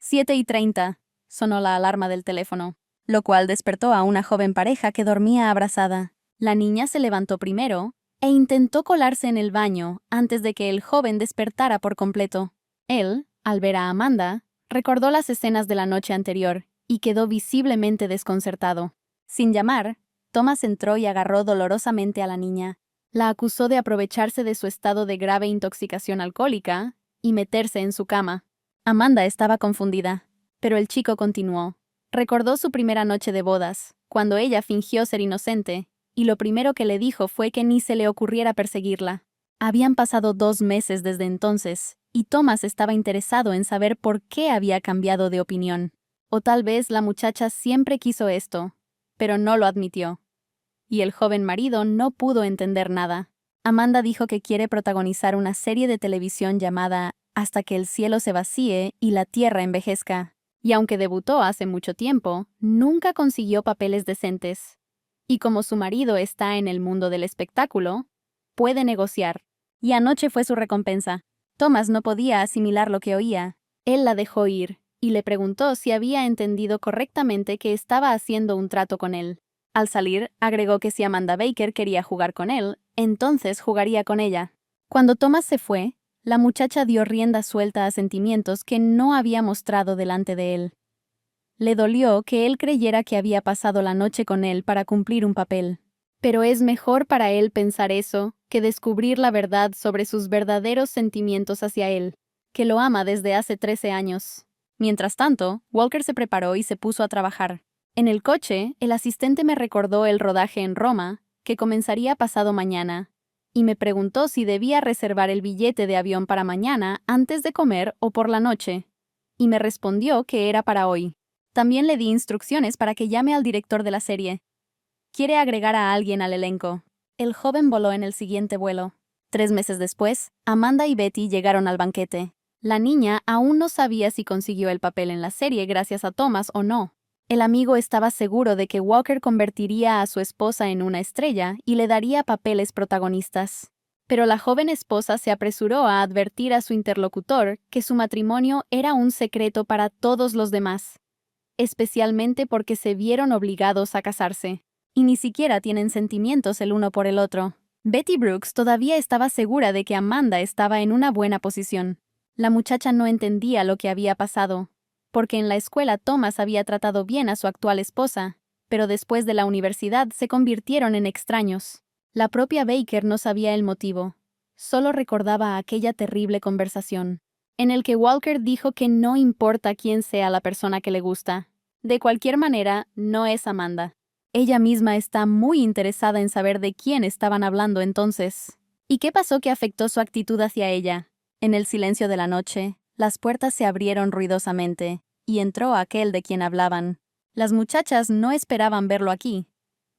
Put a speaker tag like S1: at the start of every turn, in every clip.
S1: 7:30. Sonó la alarma del teléfono, lo cual despertó a una joven pareja que dormía abrazada. La niña se levantó primero e intentó colarse en el baño antes de que el joven despertara por completo. Él, al ver a Amanda, recordó las escenas de la noche anterior y quedó visiblemente desconcertado. Sin llamar, Thomas entró y agarró dolorosamente a la niña. La acusó de aprovecharse de su estado de grave intoxicación alcohólica y meterse en su cama. Amanda estaba confundida, pero el chico continuó. Recordó su primera noche de bodas, cuando ella fingió ser inocente, y lo primero que le dijo fue que ni se le ocurriera perseguirla. Habían pasado 2 meses desde entonces, y Thomas estaba interesado en saber por qué había cambiado de opinión. O tal vez la muchacha siempre quiso esto, pero no lo admitió. Y el joven marido no pudo entender nada. Amanda dijo que quiere protagonizar una serie de televisión llamada Hasta que el cielo se vacíe y la tierra envejezca. Y aunque debutó hace mucho tiempo, nunca consiguió papeles decentes. Y como su marido está en el mundo del espectáculo, puede negociar. Y anoche fue su recompensa. Thomas no podía asimilar lo que oía. Él la dejó ir, y le preguntó si había entendido correctamente que estaba haciendo un trato con él. Al salir, agregó que si Amanda Baker quería jugar con él, entonces jugaría con ella. Cuando Thomas se fue, la muchacha dio rienda suelta a sentimientos que no había mostrado delante de él. Le dolió que él creyera que había pasado la noche con él para cumplir un papel. Pero es mejor para él pensar eso que descubrir la verdad sobre sus verdaderos sentimientos hacia él, que lo ama desde hace 13 años. Mientras tanto, Walker se preparó y se puso a trabajar. En el coche, el asistente me recordó el rodaje en Roma, que comenzaría pasado mañana, y me preguntó si debía reservar el billete de avión para mañana antes de comer o por la noche, y me respondió que era para hoy. También le di instrucciones para que llame al director de la serie. Quiere agregar a alguien al elenco. El joven voló en el siguiente vuelo. 3 meses después, Amanda y Betty llegaron al banquete. La niña aún no sabía si consiguió el papel en la serie gracias a Thomas o no. El amigo estaba seguro de que Walker convertiría a su esposa en una estrella y le daría papeles protagonistas. Pero la joven esposa se apresuró a advertir a su interlocutor que su matrimonio era un secreto para todos los demás, especialmente porque se vieron obligados a casarse, y ni siquiera tienen sentimientos el uno por el otro. Betty Brooks todavía estaba segura de que Amanda estaba en una buena posición. La muchacha no entendía lo que había pasado, porque en la escuela Thomas había tratado bien a su actual esposa, pero después de la universidad se convirtieron en extraños. La propia Baker no sabía el motivo, solo recordaba aquella terrible conversación, en el que Walker dijo que no importa quién sea la persona que le gusta. De cualquier manera, no es Amanda. Ella misma está muy interesada en saber de quién estaban hablando entonces. ¿Y qué pasó que afectó su actitud hacia ella? En el silencio de la noche, las puertas se abrieron ruidosamente, y entró aquel de quien hablaban. Las muchachas no esperaban verlo aquí,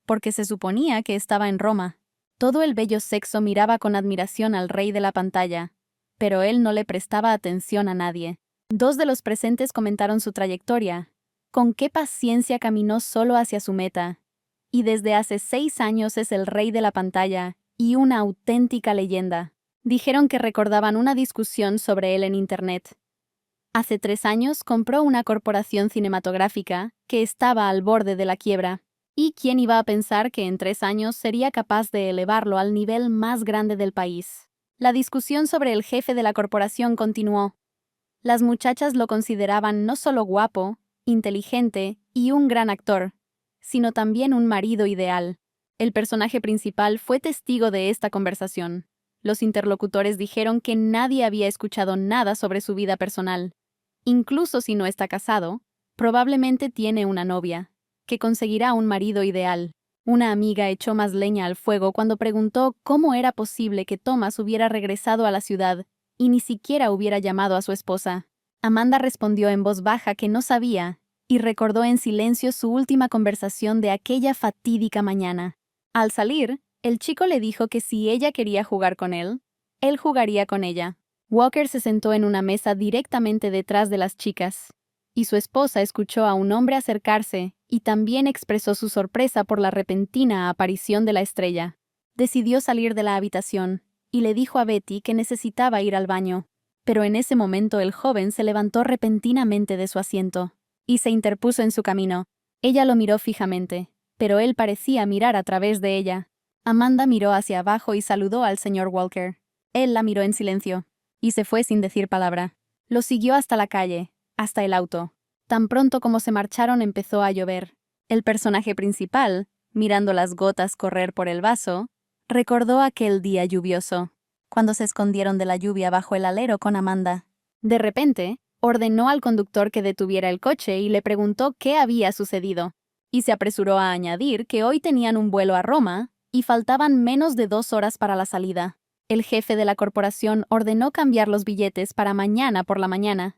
S1: porque se suponía que estaba en Roma. Todo el bello sexo miraba con admiración al rey de la pantalla, pero él no le prestaba atención a nadie. 2 de los presentes comentaron su trayectoria, con qué paciencia caminó solo hacia su meta, y desde hace 6 años es el rey de la pantalla y una auténtica leyenda. Dijeron que recordaban una discusión sobre él en Internet. Hace 3 años compró una corporación cinematográfica que estaba al borde de la quiebra. ¿Y quién iba a pensar que en 3 años sería capaz de elevarlo al nivel más grande del país? La discusión sobre el jefe de la corporación continuó. Las muchachas lo consideraban no solo guapo, inteligente y un gran actor, sino también un marido ideal. El personaje principal fue testigo de esta conversación. Los interlocutores dijeron que nadie había escuchado nada sobre su vida personal. Incluso si no está casado, probablemente tiene una novia, que conseguirá un marido ideal. Una amiga echó más leña al fuego cuando preguntó cómo era posible que Thomas hubiera regresado a la ciudad y ni siquiera hubiera llamado a su esposa. Amanda respondió en voz baja que no sabía, y recordó en silencio su última conversación de aquella fatídica mañana. Al salir, el chico le dijo que si ella quería jugar con él, él jugaría con ella. Walker se sentó en una mesa directamente detrás de las chicas, y su esposa escuchó a un hombre acercarse y también expresó su sorpresa por la repentina aparición de la estrella. Decidió salir de la habitación y le dijo a Betty que necesitaba ir al baño. Pero en ese momento el joven se levantó repentinamente de su asiento y se interpuso en su camino. Ella lo miró fijamente, pero él parecía mirar a través de ella. Amanda miró hacia abajo y saludó al señor Walker. Él la miró en silencio y se fue sin decir palabra. Lo siguió hasta la calle, hasta el auto. Tan pronto como se marcharon empezó a llover. El personaje principal, mirando las gotas correr por el vaso, recordó aquel día lluvioso, cuando se escondieron de la lluvia bajo el alero con Amanda. De repente, ordenó al conductor que detuviera el coche y le preguntó qué había sucedido, y se apresuró a añadir que hoy tenían un vuelo a Roma y faltaban menos de 2 horas para la salida. El jefe de la corporación ordenó cambiar los billetes para mañana por la mañana,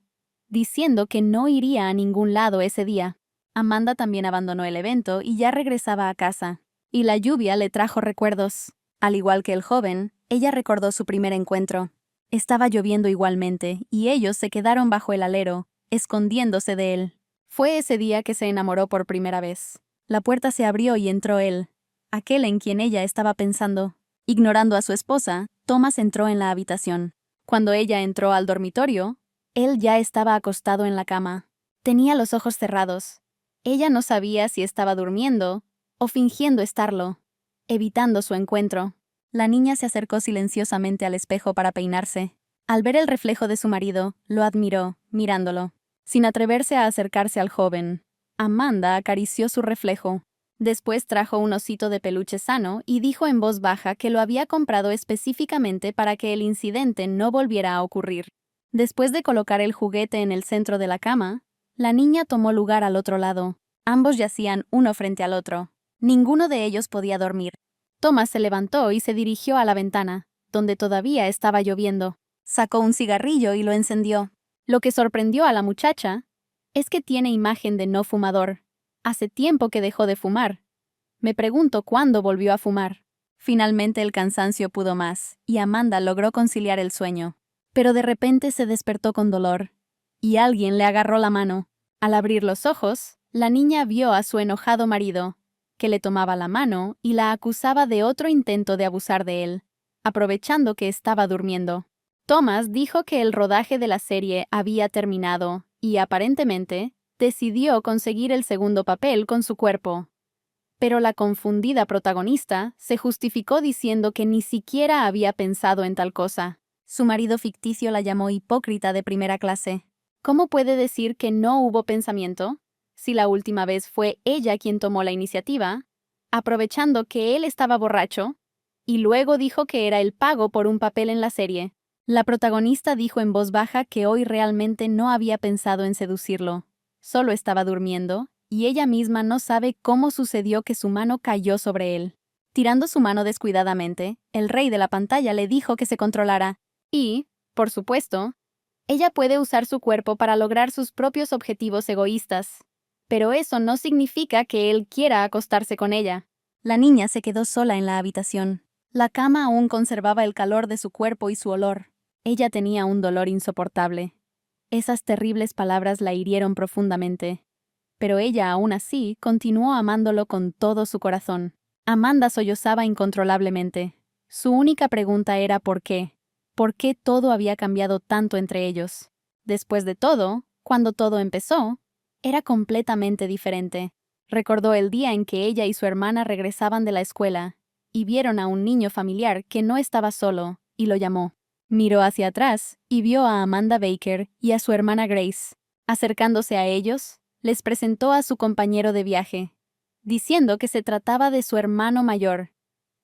S1: diciendo que no iría a ningún lado ese día. Amanda también abandonó el evento y ya regresaba a casa, y la lluvia le trajo recuerdos. Al igual que el joven, ella recordó su primer encuentro. Estaba lloviendo igualmente, y ellos se quedaron bajo el alero, escondiéndose de él. Fue ese día que se enamoró por primera vez. La puerta se abrió y entró él, aquel en quien ella estaba pensando. Ignorando a su esposa, Thomas entró en la habitación. Cuando ella entró al dormitorio, él ya estaba acostado en la cama. Tenía los ojos cerrados. Ella no sabía si estaba durmiendo o fingiendo estarlo, evitando su encuentro. La niña se acercó silenciosamente al espejo para peinarse. Al ver el reflejo de su marido, lo admiró, mirándolo, sin atreverse a acercarse al joven. Amanda acarició su reflejo. Después trajo un osito de peluche sano y dijo en voz baja que lo había comprado específicamente para que el incidente no volviera a ocurrir. Después de colocar el juguete en el centro de la cama, la niña tomó lugar al otro lado. Ambos yacían uno frente al otro. Ninguno de ellos podía dormir. Thomas se levantó y se dirigió a la ventana, donde todavía estaba lloviendo. Sacó un cigarrillo y lo encendió. Lo que sorprendió a la muchacha es que tiene imagen de no fumador. Hace tiempo que dejó de fumar. Me pregunto cuándo volvió a fumar. Finalmente el cansancio pudo más, y Amanda logró conciliar el sueño. Pero de repente se despertó con dolor, y alguien le agarró la mano. Al abrir los ojos, la niña vio a su enojado marido, que le tomaba la mano y la acusaba de otro intento de abusar de él, aprovechando que estaba durmiendo. Thomas dijo que el rodaje de la serie había terminado y, aparentemente, decidió conseguir el segundo papel con su cuerpo. Pero la confundida protagonista se justificó diciendo que ni siquiera había pensado en tal cosa. Su marido ficticio la llamó hipócrita de primera clase. ¿Cómo puede decir que no hubo pensamiento si la última vez fue ella quien tomó la iniciativa, aprovechando que él estaba borracho, y luego dijo que era el pago por un papel en la serie? La protagonista dijo en voz baja que hoy realmente no había pensado en seducirlo. Solo estaba durmiendo, y ella misma no sabe cómo sucedió que su mano cayó sobre él. Tirando su mano descuidadamente, el rey de la pantalla le dijo que se controlara. Y, por supuesto, ella puede usar su cuerpo para lograr sus propios objetivos egoístas. Pero eso no significa que él quiera acostarse con ella. La niña se quedó sola en la habitación. La cama aún conservaba el calor de su cuerpo y su olor. Ella tenía un dolor insoportable. Esas terribles palabras la hirieron profundamente. Pero ella, aún así, continuó amándolo con todo su corazón. Amanda sollozaba incontrolablemente. Su única pregunta era ¿por qué? ¿Por qué todo había cambiado tanto entre ellos? Después de todo, cuando todo empezó, era completamente diferente. Recordó el día en que ella y su hermana regresaban de la escuela y vieron a un niño familiar que no estaba solo, y lo llamó. Miró hacia atrás y vio a Amanda Baker y a su hermana Grace. Acercándose a ellos, les presentó a su compañero de viaje, diciendo que se trataba de su hermano mayor,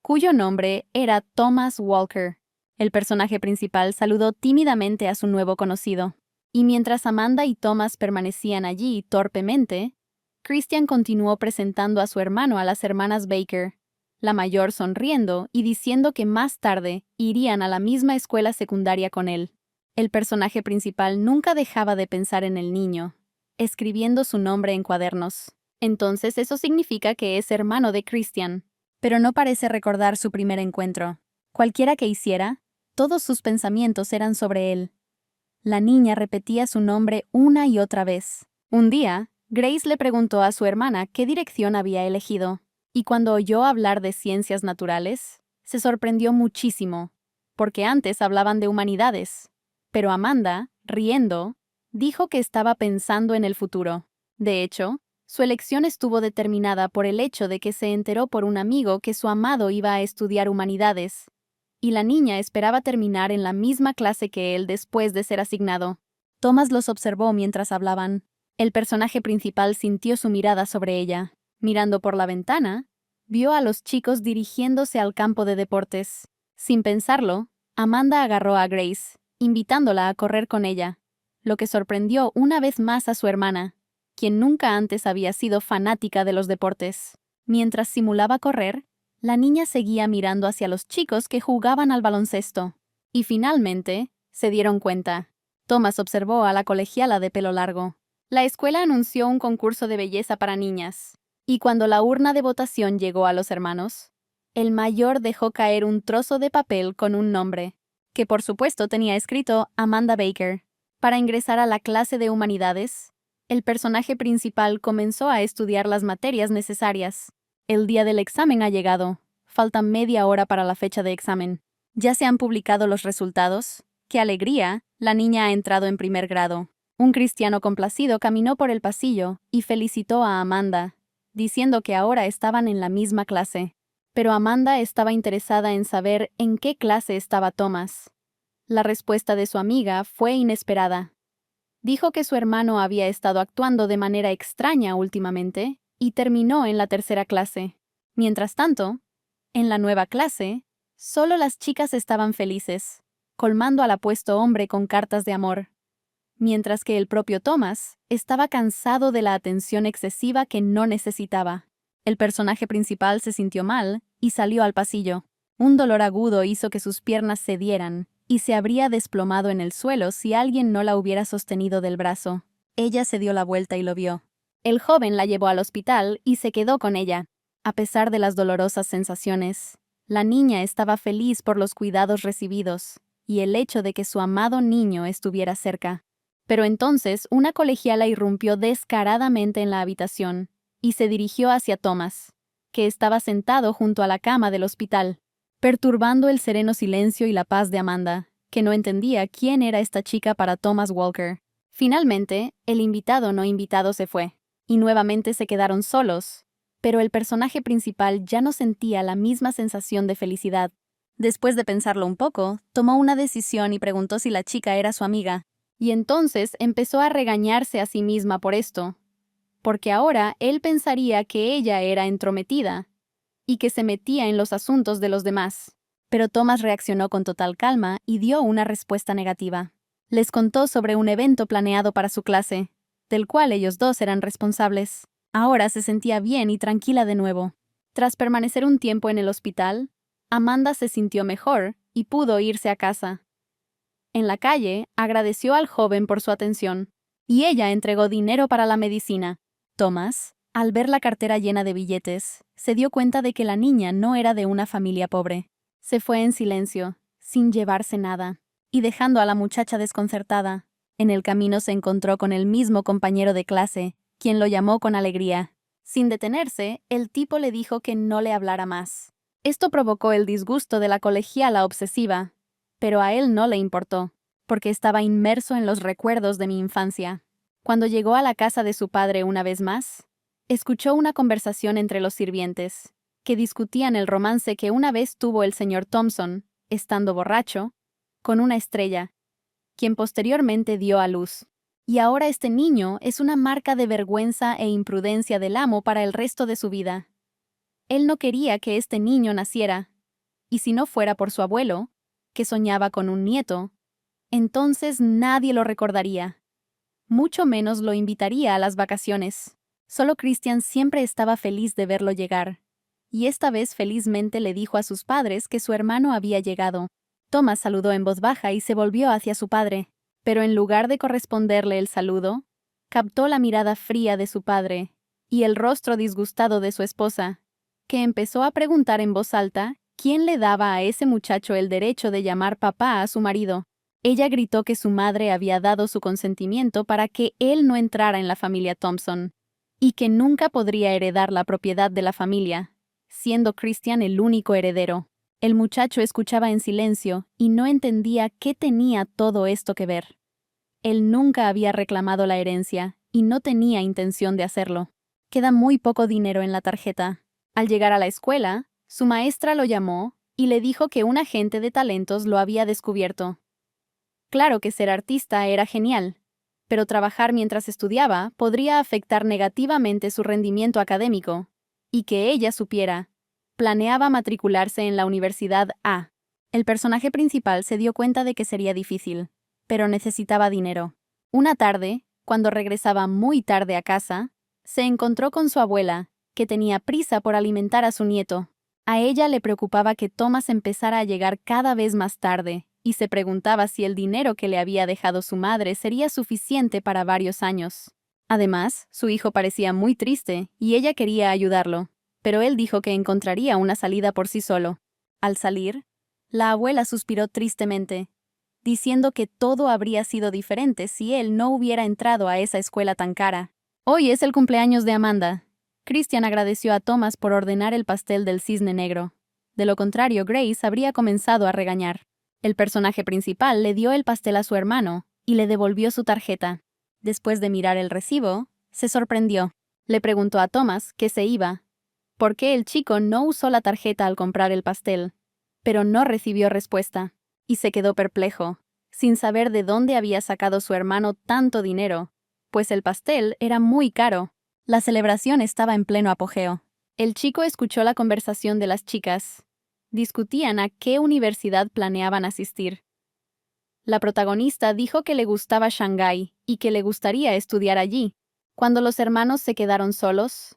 S1: cuyo nombre era Thomas Walker. El personaje principal saludó tímidamente a su nuevo conocido, y mientras Amanda y Thomas permanecían allí torpemente, Christian continuó presentando a su hermano a las hermanas Baker, la mayor sonriendo y diciendo que más tarde irían a la misma escuela secundaria con él. El personaje principal nunca dejaba de pensar en el niño, escribiendo su nombre en cuadernos. Entonces eso significa que es hermano de Christian, pero no parece recordar su primer encuentro. Cualquiera que hiciera, todos sus pensamientos eran sobre él. La niña repetía su nombre una y otra vez. Un día, Grace le preguntó a su hermana qué dirección había elegido, y cuando oyó hablar de ciencias naturales, se sorprendió muchísimo, porque antes hablaban de humanidades, Pero Amanda, riendo, dijo que estaba pensando en el futuro. De hecho, su elección estuvo determinada por el hecho de que se enteró por un amigo que su amado iba a estudiar humanidades, y la niña esperaba terminar en la misma clase que él después de ser asignado. Thomas los observó mientras hablaban. El personaje principal sintió su mirada sobre ella. Mirando por la ventana, vio a los chicos dirigiéndose al campo de deportes. Sin pensarlo, Amanda agarró a Grace, invitándola a correr con ella, lo que sorprendió una vez más a su hermana, quien nunca antes había sido fanática de los deportes. Mientras simulaba correr, la niña seguía mirando hacia los chicos que jugaban al baloncesto. Y finalmente, se dieron cuenta. Thomas observó a la colegiala de pelo largo. La escuela anunció un concurso de belleza para niñas, y cuando la urna de votación llegó a los hermanos, el mayor dejó caer un trozo de papel con un nombre, que por supuesto tenía escrito Amanda Baker. Para ingresar a la clase de humanidades, el personaje principal comenzó a estudiar las materias necesarias. El día del examen ha llegado. Falta media hora para la fecha de examen. Ya se han publicado los resultados. ¡Qué alegría! La niña ha entrado en primer grado. Un cristiano complacido caminó por el pasillo y felicitó a Amanda, diciendo que ahora estaban en la misma clase. Pero Amanda estaba interesada en saber en qué clase estaba Thomas. La respuesta de su amiga fue inesperada. Dijo que su hermano había estado actuando de manera extraña últimamente y terminó en la tercera clase. Mientras tanto, en la nueva clase, solo las chicas estaban felices, colmando al apuesto hombre con cartas de amor, mientras que el propio Thomas estaba cansado de la atención excesiva que no necesitaba. El personaje principal se sintió mal y salió al pasillo. Un dolor agudo hizo que sus piernas cedieran y se habría desplomado en el suelo si alguien no la hubiera sostenido del brazo. Ella se dio la vuelta y lo vio. El joven la llevó al hospital y se quedó con ella. A pesar de las dolorosas sensaciones, la niña estaba feliz por los cuidados recibidos y el hecho de que su amado niño estuviera cerca. Pero entonces una colegiala irrumpió descaradamente en la habitación y se dirigió hacia Thomas, que estaba sentado junto a la cama del hospital, perturbando el sereno silencio y la paz de Amanda, que no entendía quién era esta chica para Thomas Walker. Finalmente, el invitado no invitado se fue, y nuevamente se quedaron solos, pero el personaje principal ya no sentía la misma sensación de felicidad. Después de pensarlo un poco, tomó una decisión y preguntó si la chica era su amiga, y entonces empezó a regañarse a sí misma por esto, porque ahora él pensaría que ella era entrometida y que se metía en los asuntos de los demás. Pero Thomas reaccionó con total calma y dio una respuesta negativa. Les contó sobre un evento planeado para su clase, del cual ellos dos eran responsables. Ahora se sentía bien y tranquila de nuevo. Tras permanecer un tiempo en el hospital, Amanda se sintió mejor y pudo irse a casa. En la calle, agradeció al joven por su atención, y ella entregó dinero para la medicina. Thomas, al ver la cartera llena de billetes, se dio cuenta de que la niña no era de una familia pobre. Se fue en silencio, sin llevarse nada, y dejando a la muchacha desconcertada. En el camino se encontró con el mismo compañero de clase, quien lo llamó con alegría. Sin detenerse, el tipo le dijo que no le hablara más. Esto provocó el disgusto de la colegiala obsesiva, pero a él no le importó, porque estaba inmerso en los recuerdos de mi infancia. Cuando llegó a la casa de su padre una vez más, escuchó una conversación entre los sirvientes, que discutían el romance que una vez tuvo el señor Thompson, estando borracho, con una estrella, quien posteriormente dio a luz. Y ahora este niño es una marca de vergüenza e imprudencia del amo para el resto de su vida. Él no quería que este niño naciera, y si no fuera por su abuelo, que soñaba con un nieto, entonces nadie lo recordaría. Mucho menos lo invitaría a las vacaciones. Solo Christian siempre estaba feliz de verlo llegar, y esta vez felizmente le dijo a sus padres que su hermano había llegado. Thomas saludó en voz baja y se volvió hacia su padre, pero en lugar de corresponderle el saludo, captó la mirada fría de su padre y el rostro disgustado de su esposa, que empezó a preguntar en voz alta quién le daba a ese muchacho el derecho de llamar papá a su marido. Ella gritó que su madre había dado su consentimiento para que él no entrara en la familia Thompson, y que nunca podría heredar la propiedad de la familia, siendo Christian el único heredero. El muchacho escuchaba en silencio y no entendía qué tenía todo esto que ver. Él nunca había reclamado la herencia y no tenía intención de hacerlo. Queda muy poco dinero en la tarjeta. Al llegar a la escuela, su maestra lo llamó y le dijo que un agente de talentos lo había descubierto. Claro que ser artista era genial, pero trabajar mientras estudiaba podría afectar negativamente su rendimiento académico. Y que ella supiera, planeaba matricularse en la Universidad A. El personaje principal se dio cuenta de que sería difícil, pero necesitaba dinero. Una tarde, cuando regresaba muy tarde a casa, se encontró con su abuela, que tenía prisa por alimentar a su nieto. A ella le preocupaba que Thomas empezara a llegar cada vez más tarde, y se preguntaba si el dinero que le había dejado su madre sería suficiente para varios años. Además, su hijo parecía muy triste, y ella quería ayudarlo, pero él dijo que encontraría una salida por sí solo. Al salir, la abuela suspiró tristemente, diciendo que todo habría sido diferente si él no hubiera entrado a esa escuela tan cara. Hoy es el cumpleaños de Amanda. Christian agradeció a Thomas por ordenar el pastel del cisne negro. De lo contrario, Grace habría comenzado a regañar. El personaje principal le dio el pastel a su hermano y le devolvió su tarjeta. Después de mirar el recibo, se sorprendió. Le preguntó a Thomas que se iba, por qué el chico no usó la tarjeta al comprar el pastel, pero no recibió respuesta, y se quedó perplejo, sin saber de dónde había sacado su hermano tanto dinero, pues el pastel era muy caro. La celebración estaba en pleno apogeo. El chico escuchó la conversación de las chicas. Discutían a qué universidad planeaban asistir. La protagonista dijo que le gustaba Shanghái y que le gustaría estudiar allí. Cuando los hermanos se quedaron solos,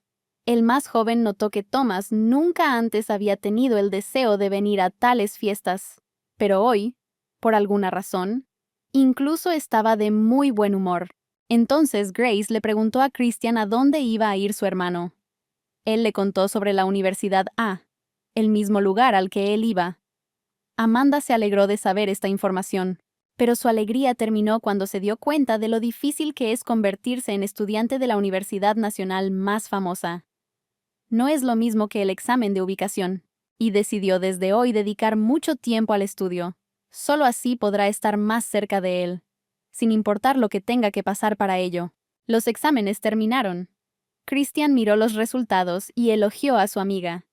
S1: el más joven notó que Thomas nunca antes había tenido el deseo de venir a tales fiestas, pero hoy, por alguna razón, incluso estaba de muy buen humor. Entonces Grace le preguntó a Christian a dónde iba a ir su hermano. Él le contó sobre la Universidad A, el mismo lugar al que él iba. Amanda se alegró de saber esta información, pero su alegría terminó cuando se dio cuenta de lo difícil que es convertirse en estudiante de la universidad nacional más famosa. No es lo mismo que el examen de ubicación, y decidió desde hoy dedicar mucho tiempo al estudio. Solo así podrá estar más cerca de él, sin importar lo que tenga que pasar para ello. Los exámenes terminaron. Christian miró los resultados y elogió a su amiga.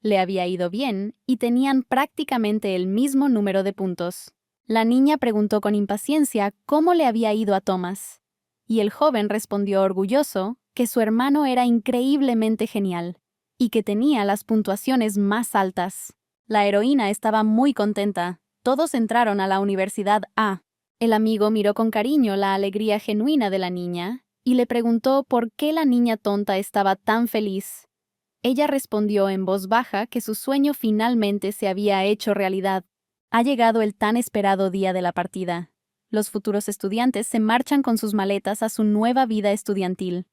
S1: Le había ido bien y tenían prácticamente el mismo número de puntos. La niña preguntó con impaciencia cómo le había ido a Thomas, y el joven respondió orgulloso que su hermano era increíblemente genial y que tenía las puntuaciones más altas. La heroína estaba muy contenta. Todos entraron a la Universidad A. El amigo miró con cariño la alegría genuina de la niña y le preguntó por qué la niña tonta estaba tan feliz. Ella respondió en voz baja que su sueño finalmente se había hecho realidad. Ha llegado el tan esperado día de la partida. Los futuros estudiantes se marchan con sus maletas a su nueva vida estudiantil.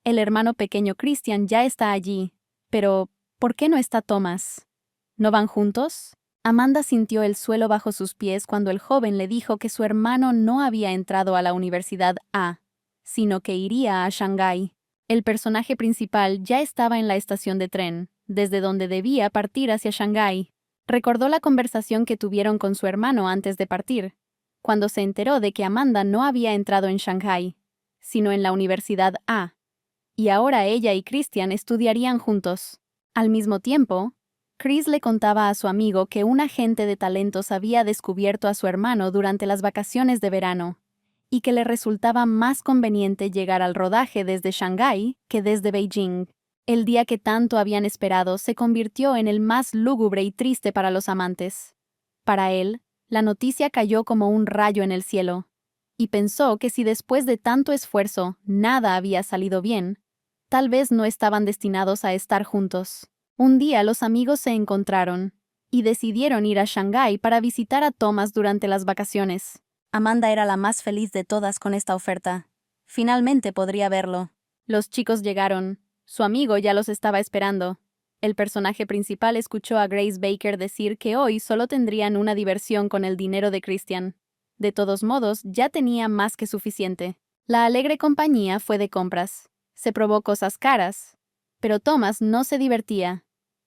S1: El hermano pequeño Christian ya está allí, pero ¿por qué no está Thomas? ¿No van juntos? Amanda sintió el suelo bajo sus pies cuando el joven le dijo que su hermano no había entrado a la Universidad A, sino que iría a Shanghái. El personaje principal ya estaba en la estación de tren, desde donde debía partir hacia Shanghái. Recordó la conversación que tuvieron con su hermano antes de partir, cuando se enteró de que Amanda no había entrado en Shanghái, sino en la Universidad A, y ahora ella y Christian estudiarían juntos. Al mismo tiempo, Chris le contaba a su amigo que un agente de talentos había descubierto a su hermano durante las vacaciones de verano, y que le resultaba más conveniente llegar al rodaje desde Shanghái que desde Beijing. El día que tanto habían esperado se convirtió en el más lúgubre y triste para los amantes. Para él, la noticia cayó como un rayo en el cielo, y pensó que si después de tanto esfuerzo nada había salido bien, tal vez no estaban destinados a estar juntos. Un día los amigos se encontraron y decidieron ir a Shanghái para visitar a Thomas durante las vacaciones. Amanda era la más feliz de todas con esta oferta. Finalmente podría verlo. Los chicos llegaron. Su amigo ya los estaba esperando. El personaje principal escuchó a Grace Baker decir que hoy solo tendrían una diversión con el dinero de Christian. De todos modos, ya tenía más que suficiente. La alegre compañía fue de compras. Se probó cosas caras. Pero Thomas no se divertía.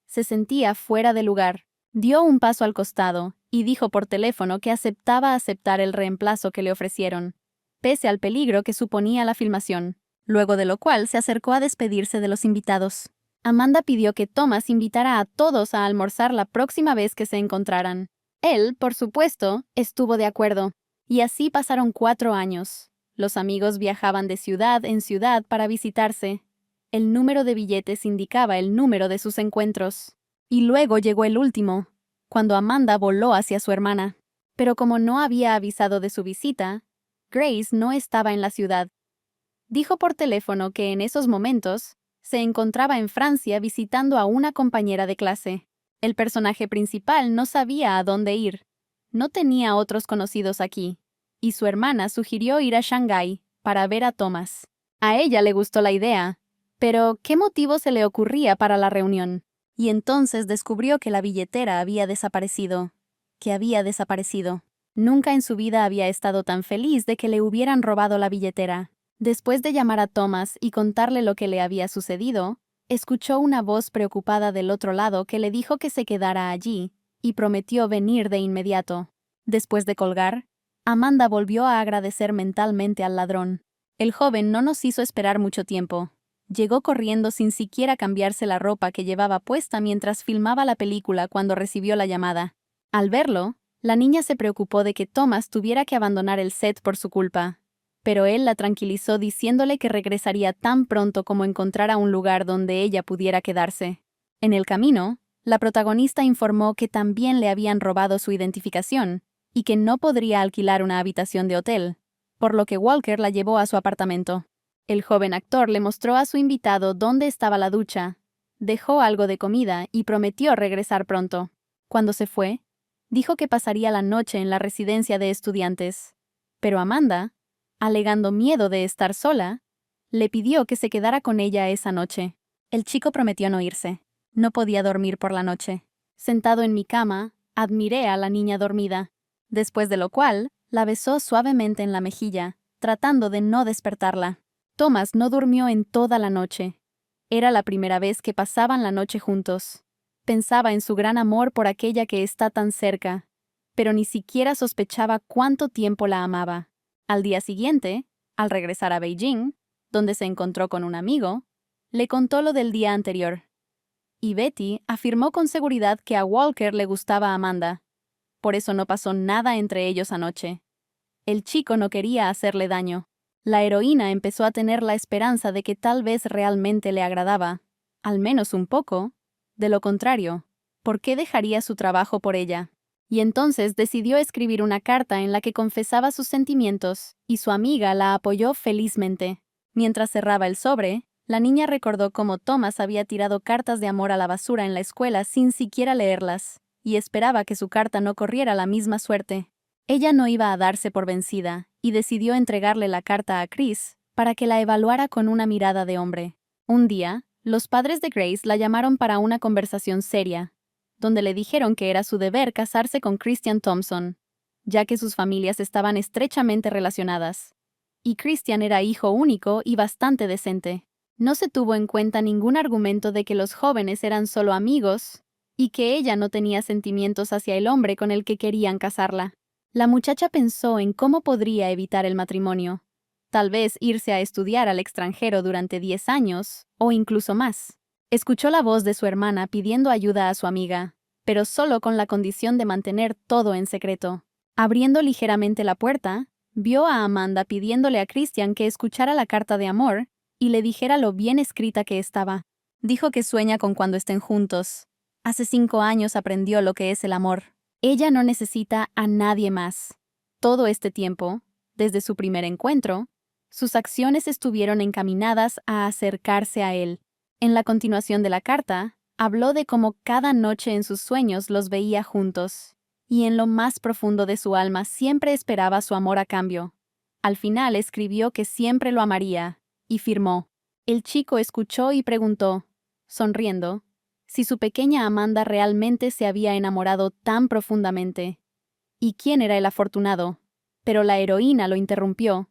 S1: Se sentía fuera de lugar. Dio un paso al costado y dijo por teléfono que aceptaba aceptar el reemplazo que le ofrecieron, pese al peligro que suponía la filmación, luego de lo cual se acercó a despedirse de los invitados. Amanda pidió que Thomas invitara a todos a almorzar la próxima vez que se encontraran. Él, por supuesto, estuvo de acuerdo, y así pasaron 4 años. Los amigos viajaban de ciudad en ciudad para visitarse. El número de billetes indicaba el número de sus encuentros. Y luego llegó el último, cuando Amanda voló hacia su hermana. Pero como no había avisado de su visita, Grace no estaba en la ciudad. Dijo por teléfono que en esos momentos se encontraba en Francia visitando a una compañera de clase. El personaje principal no sabía a dónde ir. No tenía otros conocidos aquí, y su hermana sugirió ir a Shanghái para ver a Thomas. A ella le gustó la idea, pero ¿qué motivo se le ocurría para la reunión? Y entonces descubrió que la billetera había desaparecido. Nunca en su vida había estado tan feliz de que le hubieran robado la billetera. Después de llamar a Thomas y contarle lo que le había sucedido, escuchó una voz preocupada del otro lado que le dijo que se quedara allí, y prometió venir de inmediato. Después de colgar, Amanda volvió a agradecer mentalmente al ladrón. El joven no nos hizo esperar mucho tiempo. Llegó corriendo sin siquiera cambiarse la ropa que llevaba puesta mientras filmaba la película cuando recibió la llamada. Al verlo, la niña se preocupó de que Thomas tuviera que abandonar el set por su culpa. Pero él la tranquilizó diciéndole que regresaría tan pronto como encontrara un lugar donde ella pudiera quedarse. En el camino, la protagonista informó que también le habían robado su identificación y que no podría alquilar una habitación de hotel, por lo que Walker la llevó a su apartamento. El joven actor le mostró a su invitado dónde estaba la ducha, dejó algo de comida y prometió regresar pronto. Cuando se fue, dijo que pasaría la noche en la residencia de estudiantes, pero Amanda, alegando miedo de estar sola, le pidió que se quedara con ella esa noche. El chico prometió no irse. No podía dormir por la noche. Sentado en mi cama, admiré a la niña dormida, después de lo cual la besó suavemente en la mejilla, tratando de no despertarla. Thomas no durmió en toda la noche. Era la primera vez que pasaban la noche juntos. Pensaba en su gran amor por aquella que está tan cerca, pero ni siquiera sospechaba cuánto tiempo la amaba. Al día siguiente, al regresar a Beijing, donde se encontró con un amigo, le contó lo del día anterior. Y Betty afirmó con seguridad que a Walker le gustaba Amanda. Por eso no pasó nada entre ellos anoche. El chico no quería hacerle daño. La heroína empezó a tener la esperanza de que tal vez realmente le agradaba, al menos un poco. De lo contrario, ¿por qué dejaría su trabajo por ella? Y entonces decidió escribir una carta en la que confesaba sus sentimientos, y su amiga la apoyó felizmente. Mientras cerraba el sobre, la niña recordó cómo Thomas había tirado cartas de amor a la basura en la escuela sin siquiera leerlas, y esperaba que su carta no corriera la misma suerte. Ella no iba a darse por vencida, y decidió entregarle la carta a Chris para que la evaluara con una mirada de hombre. Un día, los padres de Grace la llamaron para una conversación seria, donde le dijeron que era su deber casarse con Christian Thompson, ya que sus familias estaban estrechamente relacionadas. Y Christian era hijo único y bastante decente. No se tuvo en cuenta ningún argumento de que los jóvenes eran solo amigos y que ella no tenía sentimientos hacia el hombre con el que querían casarla. La muchacha pensó en cómo podría evitar el matrimonio. Tal vez irse a estudiar al extranjero durante 10 años, o incluso más. Escuchó la voz de su hermana pidiendo ayuda a su amiga, pero solo con la condición de mantener todo en secreto. Abriendo ligeramente la puerta, vio a Amanda pidiéndole a Christian que escuchara la carta de amor y le dijera lo bien escrita que estaba. Dijo que sueña con cuando estén juntos. Hace 5 años aprendió lo que es el amor. Ella no necesita a nadie más. Todo este tiempo, desde su primer encuentro, sus acciones estuvieron encaminadas a acercarse a él. En la continuación de la carta, habló de cómo cada noche en sus sueños los veía juntos, y en lo más profundo de su alma siempre esperaba su amor a cambio. Al final escribió que siempre lo amaría, y firmó. El chico escuchó y preguntó, sonriendo, si su pequeña Amanda realmente se había enamorado tan profundamente. ¿Y quién era el afortunado? Pero la heroína lo interrumpió,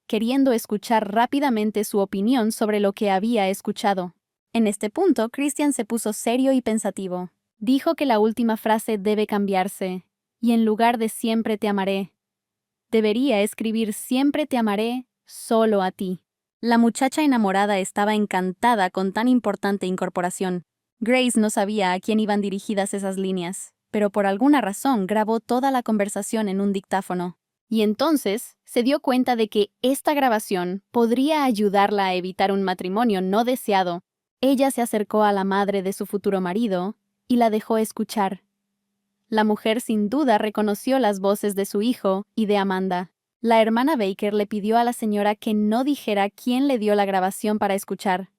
S1: queriendo escuchar rápidamente su opinión sobre lo que había escuchado. En este punto, Christian se puso serio y pensativo. Dijo que la última frase debe cambiarse, y en lugar de siempre te amaré, debería escribir siempre te amaré solo a ti. La muchacha enamorada estaba encantada con tan importante incorporación. Grace no sabía a quién iban dirigidas esas líneas, pero por alguna razón grabó toda la conversación en un dictáfono. Y entonces se dio cuenta de que esta grabación podría ayudarla a evitar un matrimonio no deseado. Ella se acercó a la madre de su futuro marido y la dejó escuchar. La mujer sin duda reconoció las voces de su hijo y de Amanda. La hermana Baker le pidió a la señora que no dijera quién le dio la grabación para escuchar,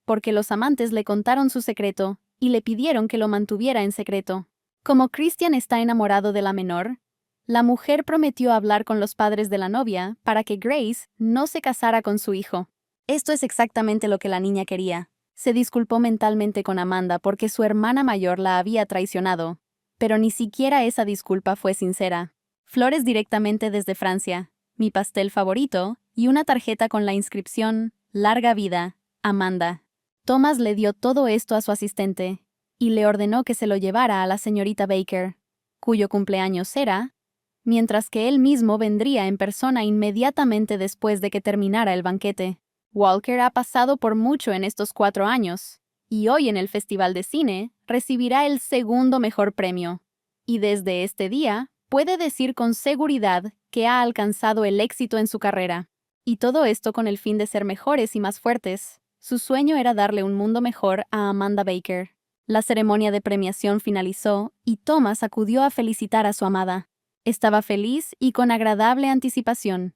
S1: porque los amantes le contaron su secreto y le pidieron que lo mantuviera en secreto. Como Christian está enamorado de la menor, la mujer prometió hablar con los padres de la novia para que Grace no se casara con su hijo. Esto es exactamente lo que la niña quería. Se disculpó mentalmente con Amanda porque su hermana mayor la había traicionado, pero ni siquiera esa disculpa fue sincera. Flores directamente desde Francia, mi pastel favorito y una tarjeta con la inscripción «Larga vida, Amanda». Thomas le dio todo esto a su asistente y le ordenó que se lo llevara a la señorita Baker, cuyo cumpleaños era, mientras que él mismo vendría en persona inmediatamente después de que terminara el banquete. Walker ha pasado por mucho en estos 4 años, y hoy en el Festival de Cine recibirá el segundo mejor premio. Y desde este día puede decir con seguridad que ha alcanzado el éxito en su carrera. Y todo esto con el fin de ser mejores y más fuertes. Su sueño era darle un mundo mejor a Amanda Baker. La ceremonia de premiación finalizó y Thomas acudió a felicitar a su amada. Estaba feliz y con agradable anticipación.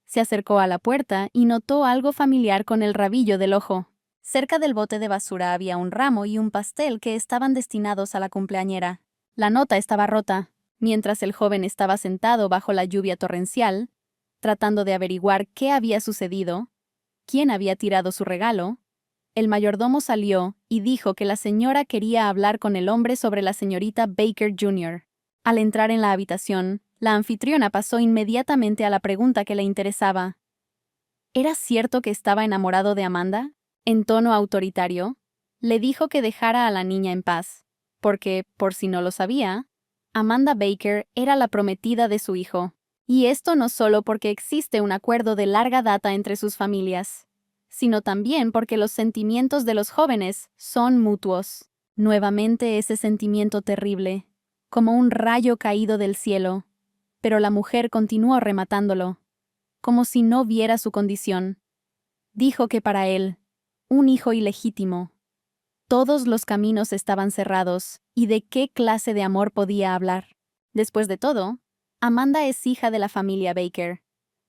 S1: Se acercó a la puerta y notó algo familiar con el rabillo del ojo. Cerca del bote de basura había un ramo y un pastel que estaban destinados a la cumpleañera. La nota estaba rota. Mientras el joven estaba sentado bajo la lluvia torrencial, tratando de averiguar qué había sucedido, quién había tirado su regalo, el mayordomo salió y dijo que la señora quería hablar con el hombre sobre la señorita Baker Jr. Al entrar en la habitación, la anfitriona pasó inmediatamente a la pregunta que le interesaba. ¿Era cierto que estaba enamorado de Amanda? En tono autoritario, le dijo que dejara a la niña en paz, porque, por si no lo sabía, Amanda Baker era la prometida de su hijo. Y esto no solo porque existe un acuerdo de larga data entre sus familias, sino también porque los sentimientos de los jóvenes son mutuos. Nuevamente ese sentimiento terrible, como un rayo caído del cielo, pero la mujer continuó rematándolo, como si no viera su condición. Dijo que para él, un hijo ilegítimo, todos los caminos estaban cerrados, y de qué clase de amor podía hablar. Después de todo, Amanda es hija de la familia Baker.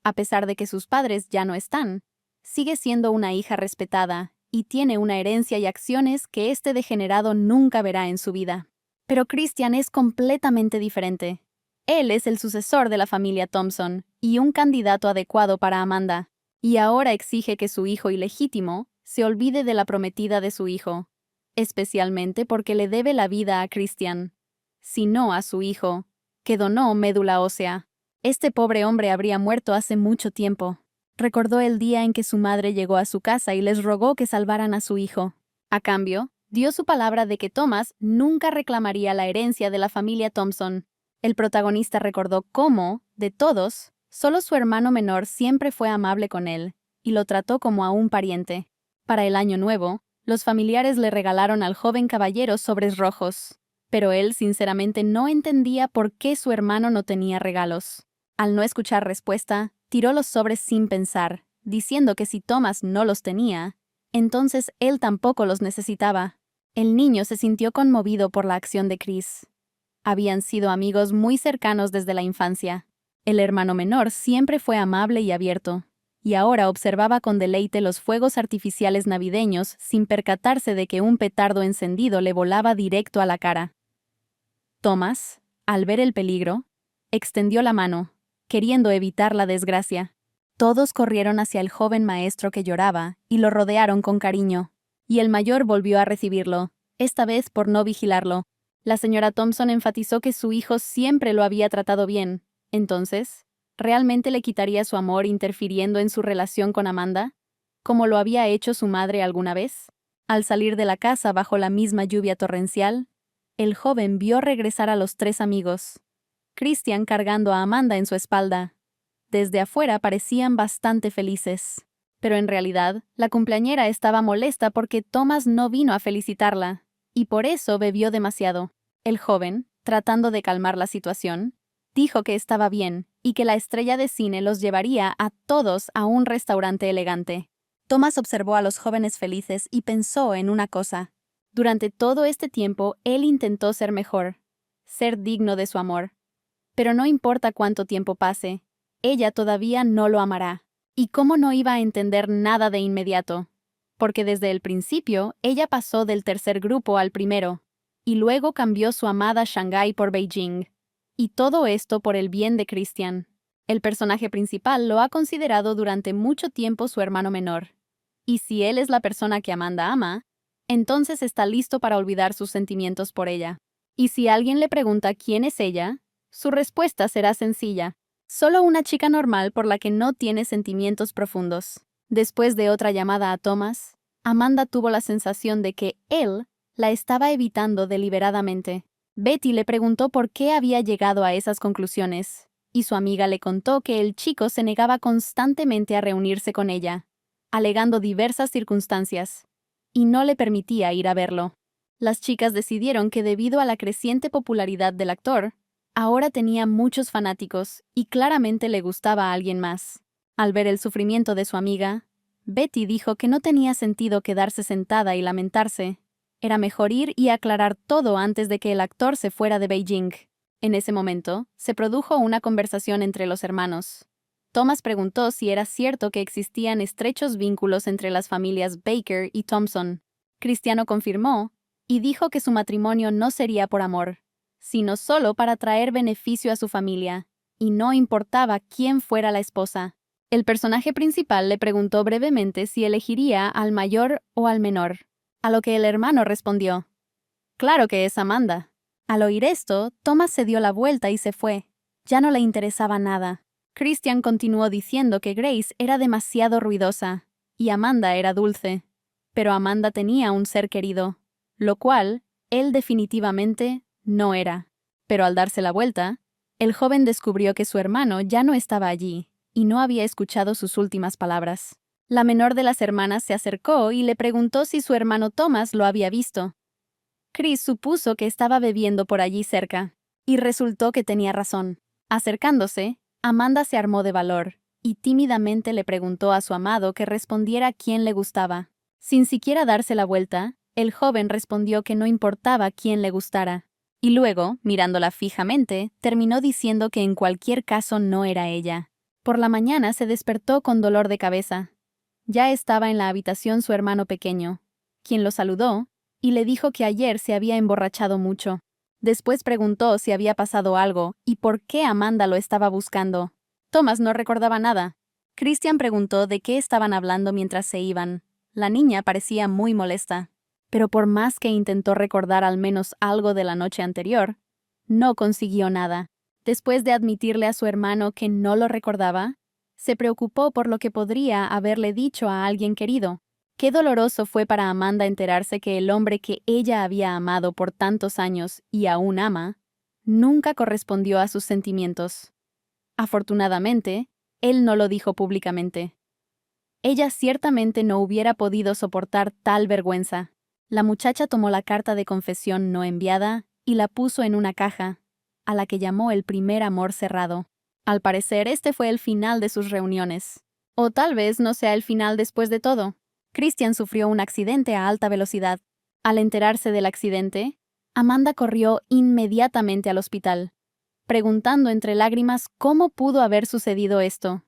S1: A pesar de que sus padres ya no están, sigue siendo una hija respetada y tiene una herencia y acciones que este degenerado nunca verá en su vida. Pero Christian es completamente diferente. Él es el sucesor de la familia Thompson y un candidato adecuado para Amanda, y ahora exige que su hijo ilegítimo se olvide de la prometida de su hijo, especialmente porque le debe la vida a Christian, si no a su hijo, que donó médula ósea. Este pobre hombre habría muerto hace mucho tiempo. Recordó el día en que su madre llegó a su casa y les rogó que salvaran a su hijo. A cambio, dio su palabra de que Thomas nunca reclamaría la herencia de la familia Thompson. El protagonista recordó cómo, de todos, solo su hermano menor siempre fue amable con él, y lo trató como a un pariente. Para el año nuevo, los familiares le regalaron al joven caballero sobres rojos, pero él sinceramente no entendía por qué su hermano no tenía regalos. Al no escuchar respuesta, tiró los sobres sin pensar, diciendo que si Thomas no los tenía, entonces él tampoco los necesitaba. El niño se sintió conmovido por la acción de Chris. Habían sido amigos muy cercanos desde la infancia. El hermano menor siempre fue amable y abierto, y ahora observaba con deleite los fuegos artificiales navideños sin percatarse de que un petardo encendido le volaba directo a la cara. Thomas, al ver el peligro, extendió la mano, queriendo evitar la desgracia. Todos corrieron hacia el joven maestro que lloraba y lo rodearon con cariño, y el mayor volvió a recibirlo, esta vez por no vigilarlo. La señora Thompson enfatizó que su hijo siempre lo había tratado bien. Entonces, ¿realmente le quitaría su amor interfiriendo en su relación con Amanda, como lo había hecho su madre alguna vez? Al salir de la casa bajo la misma lluvia torrencial, El joven vio regresar a los 3 amigos. Christian cargando a Amanda en su espalda. Desde afuera parecían bastante felices. Pero en realidad, la cumpleañera estaba molesta porque Thomas no vino a felicitarla, y por eso bebió demasiado. El joven, tratando de calmar la situación, dijo que estaba bien y que la estrella de cine los llevaría a todos a un restaurante elegante. Thomas observó a los jóvenes felices y pensó en una cosa. Durante todo este tiempo, él intentó ser mejor, ser digno de su amor. Pero no importa cuánto tiempo pase, ella todavía no lo amará. ¿Y cómo no iba a entender nada de inmediato? Porque desde el principio, ella pasó del tercer grupo al primero, y luego cambió su amada Shanghái por Beijing. Y todo esto por el bien de Christian. El personaje principal lo ha considerado durante mucho tiempo su hermano menor. Y si él es la persona que Amanda ama, entonces está listo para olvidar sus sentimientos por ella. Y si alguien le pregunta quién es ella, su respuesta será sencilla. Solo una chica normal por la que no tiene sentimientos profundos. Después de otra llamada a Thomas, Amanda tuvo la sensación de que él la estaba evitando deliberadamente. Betty le preguntó por qué había llegado a esas conclusiones, y su amiga le contó que el chico se negaba constantemente a reunirse con ella, alegando diversas circunstancias, y no le permitía ir a verlo. Las chicas decidieron que debido a la creciente popularidad del actor, ahora tenía muchos fanáticos y claramente le gustaba a alguien más. Al ver el sufrimiento de su amiga, Betty dijo que no tenía sentido quedarse sentada y lamentarse. Era mejor ir y aclarar todo antes de que el actor se fuera de Beijing. En ese momento, se produjo una conversación entre los hermanos. Thomas preguntó si era cierto que existían estrechos vínculos entre las familias Baker y Thompson. Cristiano confirmó y dijo que su matrimonio no sería por amor, sino solo para traer beneficio a su familia, y no importaba quién fuera la esposa. El personaje principal le preguntó brevemente si elegiría al mayor o al menor, a lo que el hermano respondió: «Claro que es Amanda». Al oír esto, Thomas se dio la vuelta y se fue. Ya no le interesaba nada. Christian continuó diciendo que Grace era demasiado ruidosa, y Amanda era dulce. Pero Amanda tenía un ser querido, lo cual, él definitivamente no era. Pero al darse la vuelta, el joven descubrió que su hermano ya no estaba allí y no había escuchado sus últimas palabras. La menor de las hermanas se acercó y le preguntó si su hermano Thomas lo había visto. Chris supuso que estaba bebiendo por allí cerca, y resultó que tenía razón. Acercándose, Amanda se armó de valor y tímidamente le preguntó a su amado que respondiera quién le gustaba. Sin siquiera darse la vuelta, el joven respondió que no importaba quién le gustara. Y luego, mirándola fijamente, terminó diciendo que en cualquier caso no era ella. Por la mañana se despertó con dolor de cabeza. Ya estaba en la habitación su hermano pequeño, quien lo saludó y le dijo que ayer se había emborrachado mucho. Después preguntó si había pasado algo y por qué Amanda lo estaba buscando. Thomas no recordaba nada. Christian preguntó de qué estaban hablando mientras se iban. La niña parecía muy molesta. Pero por más que intentó recordar al menos algo de la noche anterior, no consiguió nada. Después de admitirle a su hermano que no lo recordaba, se preocupó por lo que podría haberle dicho a alguien querido. Qué doloroso fue para Amanda enterarse que el hombre que ella había amado por tantos años y aún ama, nunca correspondió a sus sentimientos. Afortunadamente, él no lo dijo públicamente. Ella ciertamente no hubiera podido soportar tal vergüenza. La muchacha tomó la carta de confesión no enviada y la puso en una caja, a la que llamó el primer amor cerrado. Al parecer, este fue el final de sus reuniones. O tal vez no sea el final después de todo. Christian sufrió un accidente a alta velocidad. Al enterarse del accidente, Amanda corrió inmediatamente al hospital, preguntando entre lágrimas cómo pudo haber sucedido esto.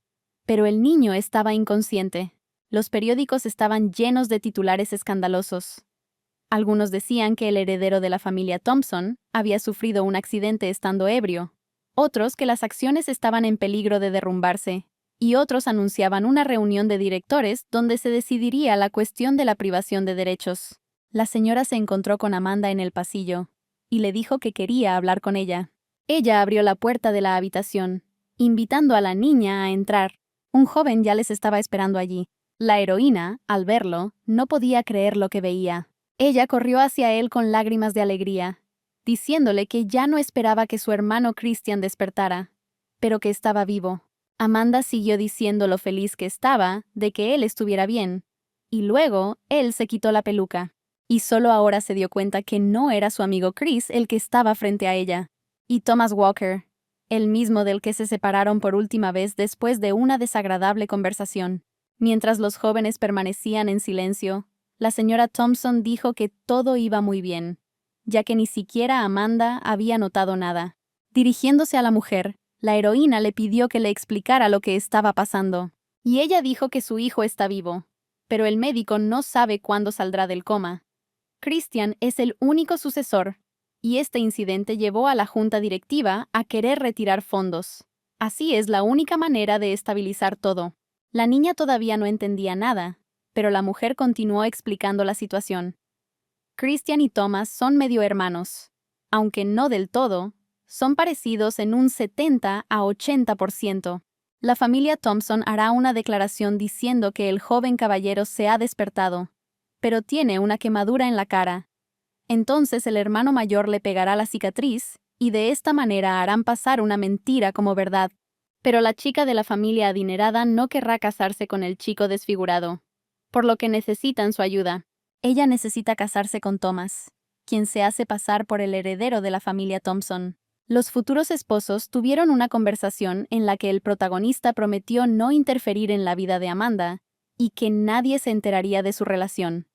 S1: Pero el niño estaba inconsciente. Los periódicos estaban llenos de titulares escandalosos. Algunos decían que el heredero de la familia Thompson había sufrido un accidente estando ebrio, otros que las acciones estaban en peligro de derrumbarse, y otros anunciaban una reunión de directores donde se decidiría la cuestión de la privación de derechos. La señora se encontró con Amanda en el pasillo y le dijo que quería hablar con ella. Ella abrió la puerta de la habitación, invitando a la niña a entrar. Un joven ya les estaba esperando allí. La heroína, al verlo, no podía creer lo que veía. Ella corrió hacia él con lágrimas de alegría, diciéndole que ya no esperaba que su hermano Christian despertara, pero que estaba vivo. Amanda siguió diciendo lo feliz que estaba de que él estuviera bien, y luego él se quitó la peluca. Y solo ahora se dio cuenta que no era su amigo Chris el que estaba frente a ella, y Thomas Walker, el mismo del que se separaron por última vez después de una desagradable conversación. Mientras los jóvenes permanecían en silencio, la señora Thompson dijo que todo iba muy bien, ya que ni siquiera Amanda había notado nada. Dirigiéndose a la mujer, la heroína le pidió que le explicara lo que estaba pasando, y ella dijo que su hijo está vivo, pero el médico no sabe cuándo saldrá del coma. Christian es el único sucesor, y este incidente llevó a la junta directiva a querer retirar fondos. Así es la única manera de estabilizar todo. La niña todavía no entendía nada, pero la mujer continuó explicando la situación. Christian y Thomas son medio hermanos. Aunque no del todo, son parecidos en un 70 a 80%. La familia Thompson hará una declaración diciendo que el joven caballero se ha despertado, pero tiene una quemadura en la cara. Entonces el hermano mayor le pegará la cicatriz, y de esta manera harán pasar una mentira como verdad. Pero la chica de la familia adinerada no querrá casarse con el chico desfigurado, por lo que necesitan su ayuda. Ella necesita casarse con Thomas, quien se hace pasar por el heredero de la familia Thompson. Los futuros esposos tuvieron una conversación en la que el protagonista prometió no interferir en la vida de Amanda y que nadie se enteraría de su relación,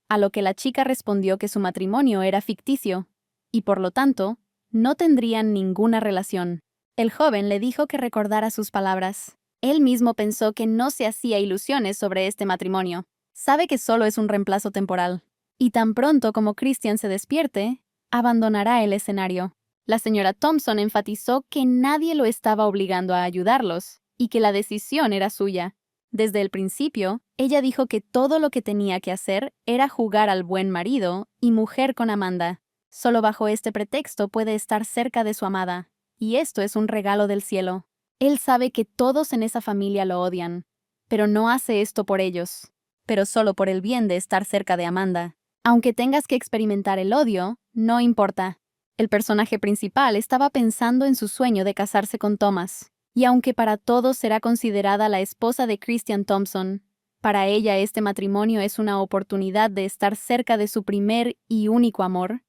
S1: a lo que la chica respondió que su matrimonio era ficticio y, por lo tanto, no tendrían ninguna relación. El joven le dijo que recordara sus palabras. Él mismo pensó que no se hacía ilusiones sobre este matrimonio. Sabe que solo es un reemplazo temporal. Y tan pronto como Christian se despierte, abandonará el escenario. La señora Thompson enfatizó que nadie lo estaba obligando a ayudarlos y que la decisión era suya. Desde el principio, ella dijo que todo lo que tenía que hacer era jugar al buen marido y mujer con Amanda. Solo bajo este pretexto puede estar cerca de su amada, y esto es un regalo del cielo. Él sabe que todos en esa familia lo odian, pero no hace esto por ellos, pero solo por el bien de estar cerca de Amanda. Aunque tengas que experimentar el odio, no importa. El personaje principal estaba pensando en su sueño de casarse con Thomas, y aunque para todos será considerada la esposa de Christian Thompson, para ella este matrimonio es una oportunidad de estar cerca de su primer y único amor.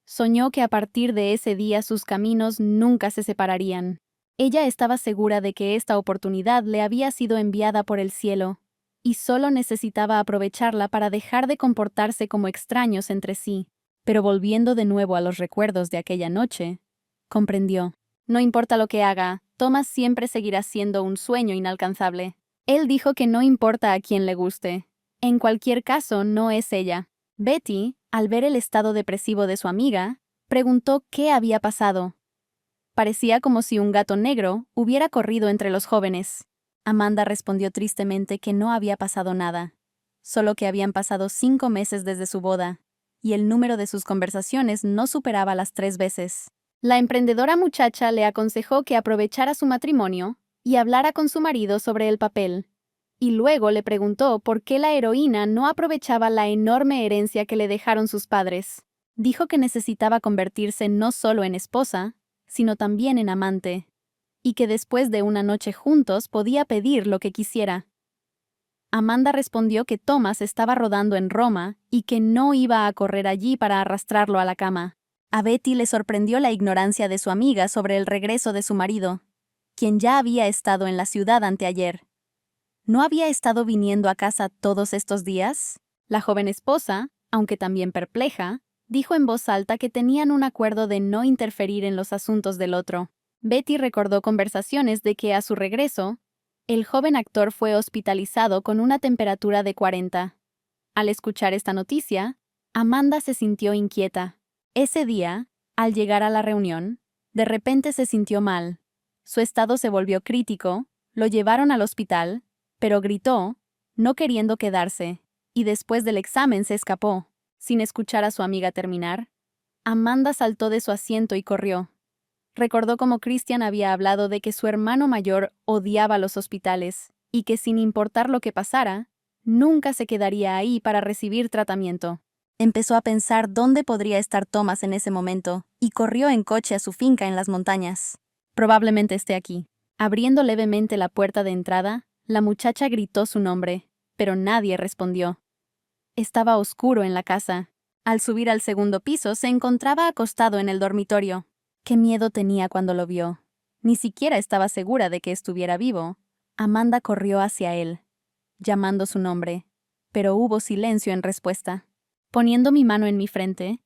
S1: Soñó que a partir de ese día sus caminos nunca se separarían. Ella estaba segura de que esta oportunidad le había sido enviada por el cielo, y solo necesitaba aprovecharla para dejar de comportarse como extraños entre sí. Pero volviendo de nuevo a los recuerdos de aquella noche, comprendió. No importa lo que haga, Thomas siempre seguirá siendo un sueño inalcanzable. Él dijo que no importa a quién le guste. En cualquier caso, no es ella. Betty, al ver el estado depresivo de su amiga, preguntó qué había pasado. Parecía como si un gato negro hubiera corrido entre los jóvenes. Amanda respondió tristemente que no había pasado nada, solo que habían pasado 5 meses desde su boda, y el número de sus conversaciones no superaba las 3 veces. La emprendedora muchacha le aconsejó que aprovechara su matrimonio y hablara con su marido sobre el papel, y luego le preguntó por qué la heroína no aprovechaba la enorme herencia que le dejaron sus padres. Dijo que necesitaba convertirse no solo en esposa, sino también en amante, y que después de una noche juntos podía pedir lo que quisiera. Amanda respondió que Thomas estaba rodando en Roma y que no iba a correr allí para arrastrarlo a la cama. A Betty le sorprendió la ignorancia de su amiga sobre el regreso de su marido, quien ya había estado en la ciudad anteayer. ¿No había estado viniendo a casa todos estos días? La joven esposa, aunque también perpleja, dijo en voz alta que tenían un acuerdo de no interferir en los asuntos del otro. Betty recordó conversaciones de que a su regreso, el joven actor fue hospitalizado con una temperatura de 40. Al escuchar esta noticia, Amanda se sintió inquieta. Ese día, al llegar a la reunión, de repente se sintió mal. Su estado se volvió crítico, lo llevaron al hospital, pero gritó, no queriendo quedarse, y después del examen se escapó. Sin escuchar a su amiga terminar, Amanda saltó de su asiento y corrió. Recordó cómo Christian había hablado de que su hermano mayor odiaba los hospitales y que sin importar lo que pasara, nunca se quedaría ahí para recibir tratamiento. Empezó a pensar dónde podría estar Thomas en ese momento, y corrió en coche a su finca en las montañas. Probablemente esté aquí. Abriendo levemente la puerta de entrada, la muchacha gritó su nombre, pero nadie respondió. Estaba oscuro en la casa. Al subir al segundo piso, se encontraba acostado en el dormitorio. Qué miedo tenía cuando lo vio. Ni siquiera estaba segura de que estuviera vivo. Amanda corrió hacia él, llamando su nombre, pero hubo silencio en respuesta. Poniendo mi mano en mi frente,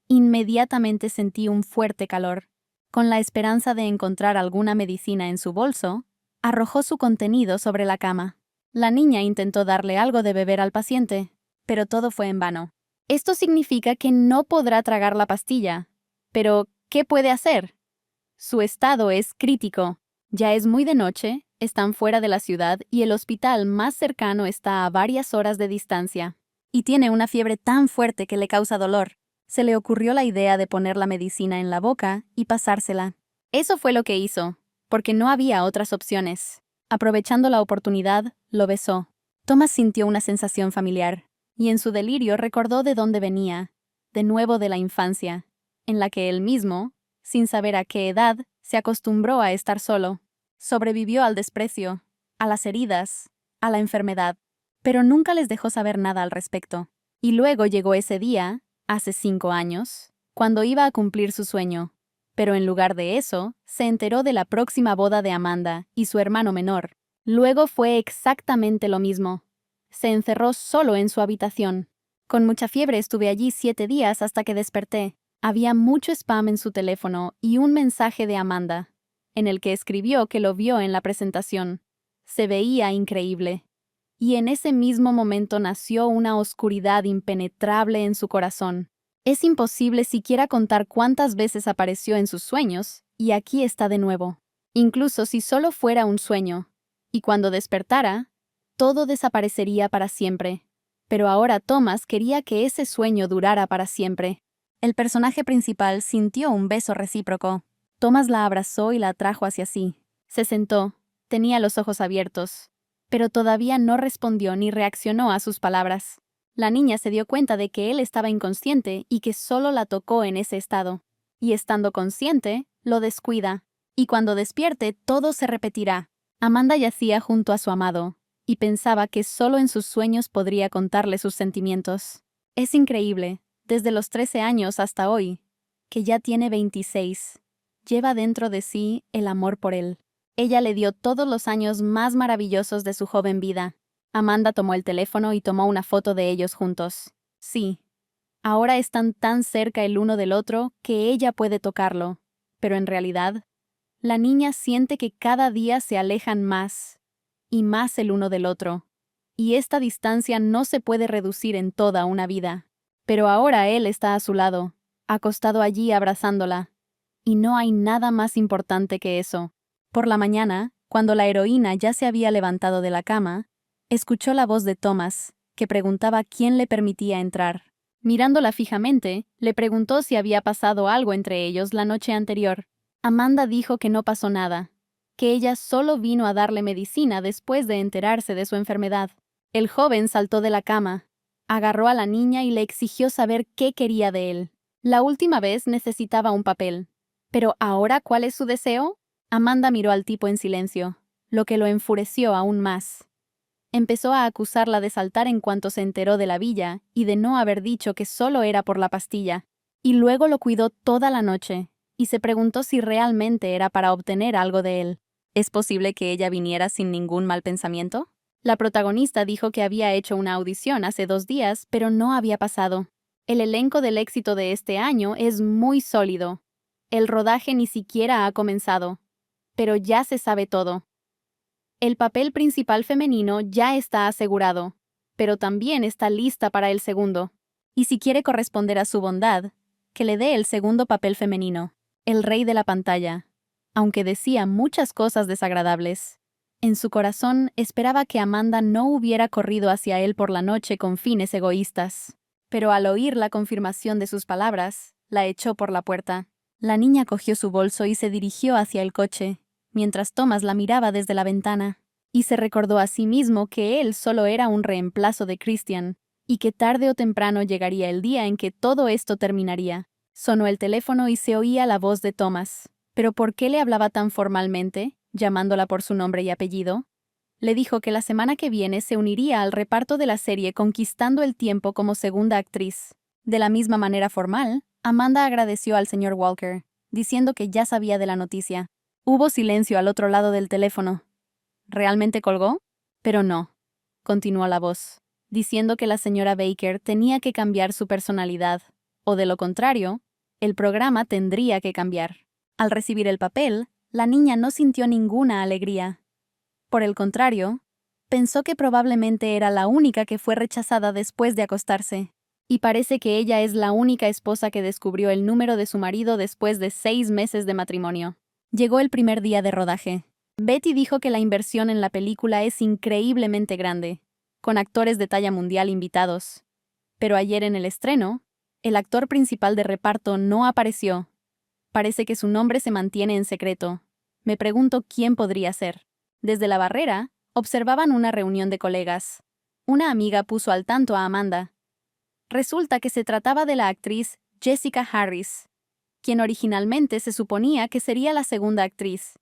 S1: inmediatamente sentí un fuerte calor. Con la esperanza de encontrar alguna medicina en su bolso, arrojó su contenido sobre la cama. La niña intentó darle algo de beber al paciente, pero todo fue en vano. Esto significa que no podrá tragar la pastilla. Pero, ¿qué puede hacer? Su estado es crítico. Ya es muy de noche, están fuera de la ciudad y el hospital más cercano está a varias horas de distancia. Y tiene una fiebre tan fuerte que le causa dolor. Se le ocurrió la idea de poner la medicina en la boca y pasársela. Eso fue lo que hizo, porque no había otras opciones. Aprovechando la oportunidad, lo besó. Thomas sintió una sensación familiar, y en su delirio recordó de dónde venía, de nuevo de la infancia, en la que él mismo, sin saber a qué edad, se acostumbró a estar solo. Sobrevivió al desprecio, a las heridas, a la enfermedad, pero nunca les dejó saber nada al respecto. Y luego llegó ese día, hace 5 años, cuando iba a cumplir su sueño. Pero en lugar de eso, se enteró de la próxima boda de Amanda y su hermano menor. Luego fue exactamente lo mismo. Se encerró solo en su habitación. Con mucha fiebre estuve allí 7 días hasta que desperté. Había mucho spam en su teléfono y un mensaje de Amanda, en el que escribió que lo vio en la presentación. Se veía increíble. Y en ese mismo momento nació una oscuridad impenetrable en su corazón. Es imposible siquiera contar cuántas veces apareció en sus sueños, y aquí está de nuevo. Incluso si solo fuera un sueño. Y cuando despertara, todo desaparecería para siempre. Pero ahora Thomas quería que ese sueño durara para siempre. El personaje principal sintió un beso recíproco. Thomas la abrazó y la atrajo hacia sí. Se sentó. Tenía los ojos abiertos, pero todavía no respondió ni reaccionó a sus palabras. La niña se dio cuenta de que él estaba inconsciente y que solo la tocó en ese estado. Y estando consciente, lo descuida. Y cuando despierte, todo se repetirá. Amanda yacía junto a su amado, y pensaba que solo en sus sueños podría contarle sus sentimientos. Es increíble, desde los 13 años hasta hoy, que ya tiene 26. Lleva dentro de sí el amor por él. Ella le dio todos los años más maravillosos de su joven vida. Amanda tomó el teléfono y tomó una foto de ellos juntos. Sí, ahora están tan cerca el uno del otro que ella puede tocarlo. Pero en realidad, la niña siente que cada día se alejan más y más el uno del otro. Y esta distancia no se puede reducir en toda una vida. Pero ahora él está a su lado, acostado allí abrazándola. Y no hay nada más importante que eso. Por la mañana, cuando la heroína ya se había levantado de la cama, escuchó la voz de Thomas, que preguntaba quién le permitía entrar. Mirándola fijamente, le preguntó si había pasado algo entre ellos la noche anterior. Amanda dijo que no pasó nada, que ella solo vino a darle medicina después de enterarse de su enfermedad. El joven saltó de la cama, agarró a la niña y le exigió saber qué quería de él. La última vez necesitaba un papel. ¿Pero ahora cuál es su deseo? Amanda miró al tipo en silencio, lo que lo enfureció aún más. Empezó a acusarla de saltar en cuanto se enteró de la villa y de no haber dicho que solo era por la pastilla. Y luego lo cuidó toda la noche, y se preguntó si realmente era para obtener algo de él. ¿Es posible que ella viniera sin ningún mal pensamiento? La protagonista dijo que había hecho una audición hace 2 días, pero no había pasado. El elenco del éxito de este año es muy sólido. El rodaje ni siquiera ha comenzado, pero ya se sabe todo. El papel principal femenino ya está asegurado, pero también está lista para el segundo. Y si quiere corresponder a su bondad, que le dé el segundo papel femenino, el rey de la pantalla. Aunque decía muchas cosas desagradables, en su corazón esperaba que Amanda no hubiera corrido hacia él por la noche con fines egoístas. Pero al oír la confirmación de sus palabras, la echó por la puerta. La niña cogió su bolso y se dirigió hacia el coche, mientras Thomas la miraba desde la ventana, y se recordó a sí mismo que él solo era un reemplazo de Christian, y que tarde o temprano llegaría el día en que todo esto terminaría. Sonó el teléfono y se oía la voz de Thomas. ¿Pero por qué le hablaba tan formalmente, llamándola por su nombre y apellido? Le dijo que la semana que viene se uniría al reparto de la serie Conquistando el Tiempo como segunda actriz. De la misma manera formal, Amanda agradeció al señor Walker, diciendo que ya sabía de la noticia. Hubo silencio al otro lado del teléfono. ¿Realmente colgó? Pero no, continuó la voz, diciendo que la señora Baker tenía que cambiar su personalidad, o de lo contrario, el programa tendría que cambiar. Al recibir el papel, la niña no sintió ninguna alegría. Por el contrario, pensó que probablemente era la única que fue rechazada después de acostarse. Y parece que ella es la única esposa que descubrió el número de su marido después de 6 meses de matrimonio. Llegó el primer día de rodaje. Betty dijo que la inversión en la película es increíblemente grande, con actores de talla mundial invitados. Pero ayer en el estreno, el actor principal de reparto no apareció. Parece que su nombre se mantiene en secreto. Me pregunto quién podría ser. Desde la barrera, observaban una reunión de colegas. Una amiga puso al tanto a Amanda. Resulta que se trataba de la actriz Jessica Harris, quien originalmente se suponía que sería la segunda actriz.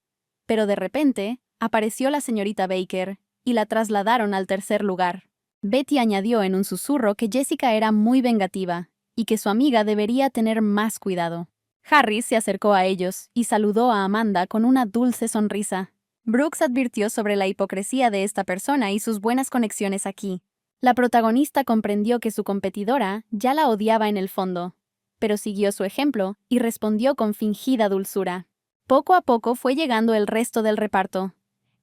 S1: Pero de repente, apareció la señorita Baker, y la trasladaron al tercer lugar. Betty añadió en un susurro que Jessica era muy vengativa, y que su amiga debería tener más cuidado. Harris se acercó a ellos y saludó a Amanda con una dulce sonrisa. Brooks advirtió sobre la hipocresía de esta persona y sus buenas conexiones aquí. La protagonista comprendió que su competidora ya la odiaba en el fondo, pero siguió su ejemplo y respondió con fingida dulzura. Poco a poco fue llegando el resto del reparto,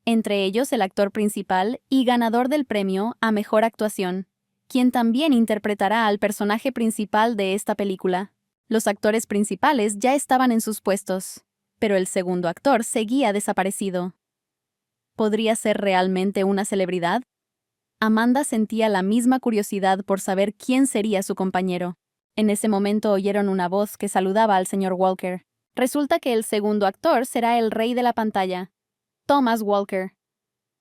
S1: entre ellos el actor principal y ganador del premio a Mejor Actuación, quien también interpretará al personaje principal de esta película. Los actores principales ya estaban en sus puestos, pero el segundo actor seguía desaparecido. ¿Podría ser realmente una celebridad? Amanda sentía la misma curiosidad por saber quién sería su compañero. En ese momento oyeron una voz que saludaba al señor Walker. Resulta que el segundo actor será el rey de la pantalla, Thomas Walker.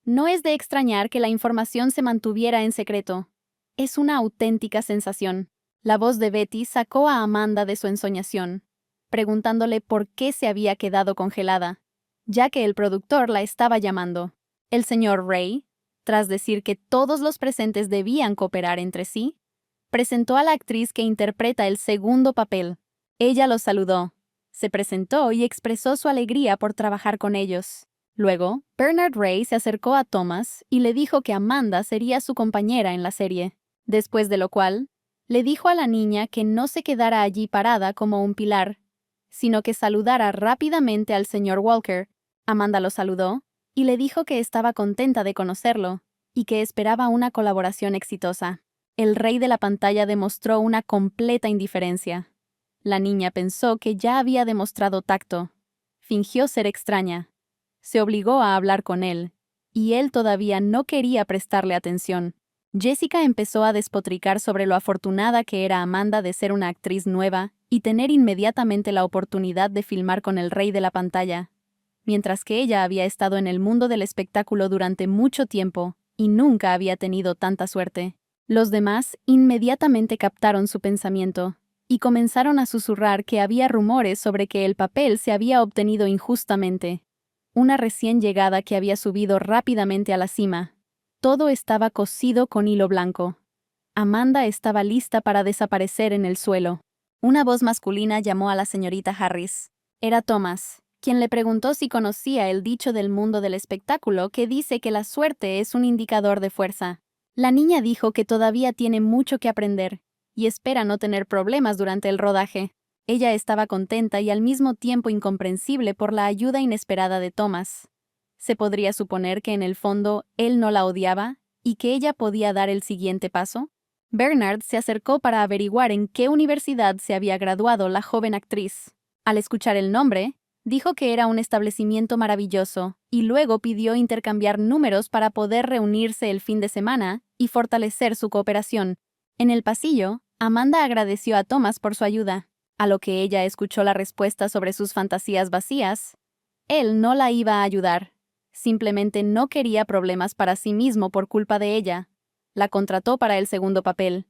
S1: No es de extrañar que la información se mantuviera en secreto. Es una auténtica sensación. La voz de Betty sacó a Amanda de su ensoñación, preguntándole por qué se había quedado congelada, ya que el productor la estaba llamando. El señor Ray, tras decir que todos los presentes debían cooperar entre sí, presentó a la actriz que interpreta el segundo papel. Ella los saludó, se presentó y expresó su alegría por trabajar con ellos. Luego, Bernard Ray se acercó a Thomas y le dijo que Amanda sería su compañera en la serie, después de lo cual, le dijo a la niña que no se quedara allí parada como un pilar, sino que saludara rápidamente al señor Walker. Amanda lo saludó y le dijo que estaba contenta de conocerlo y que esperaba una colaboración exitosa. El rey de la pantalla demostró una completa indiferencia. La niña pensó que ya había demostrado tacto. Fingió ser extraña. Se obligó a hablar con él, y él todavía no quería prestarle atención. Jessica empezó a despotricar sobre lo afortunada que era Amanda de ser una actriz nueva y tener inmediatamente la oportunidad de filmar con el rey de la pantalla, mientras que ella había estado en el mundo del espectáculo durante mucho tiempo y nunca había tenido tanta suerte. Los demás inmediatamente captaron su pensamiento y comenzaron a susurrar que había rumores sobre que el papel se había obtenido injustamente. Una recién llegada que había subido rápidamente a la cima. Todo estaba cosido con hilo blanco. Amanda estaba lista para desaparecer en el suelo. Una voz masculina llamó a la señorita Harris. Era Thomas, quien le preguntó si conocía el dicho del mundo del espectáculo que dice que la suerte es un indicador de fuerza. La niña dijo que todavía tiene mucho que aprender y espera no tener problemas durante el rodaje. Ella estaba contenta y al mismo tiempo incomprensible por la ayuda inesperada de Thomas. ¿Se podría suponer que en el fondo él no la odiaba y que ella podía dar el siguiente paso? Bernard se acercó para averiguar en qué universidad se había graduado la joven actriz. Al escuchar el nombre, dijo que era un establecimiento maravilloso y luego pidió intercambiar números para poder reunirse el fin de semana y fortalecer su cooperación. En el pasillo, Amanda agradeció a Thomas por su ayuda. A lo que ella escuchó la respuesta sobre sus fantasías vacías. Él no la iba a ayudar. Simplemente no quería problemas para sí mismo por culpa de ella. la contrató para el segundo papel,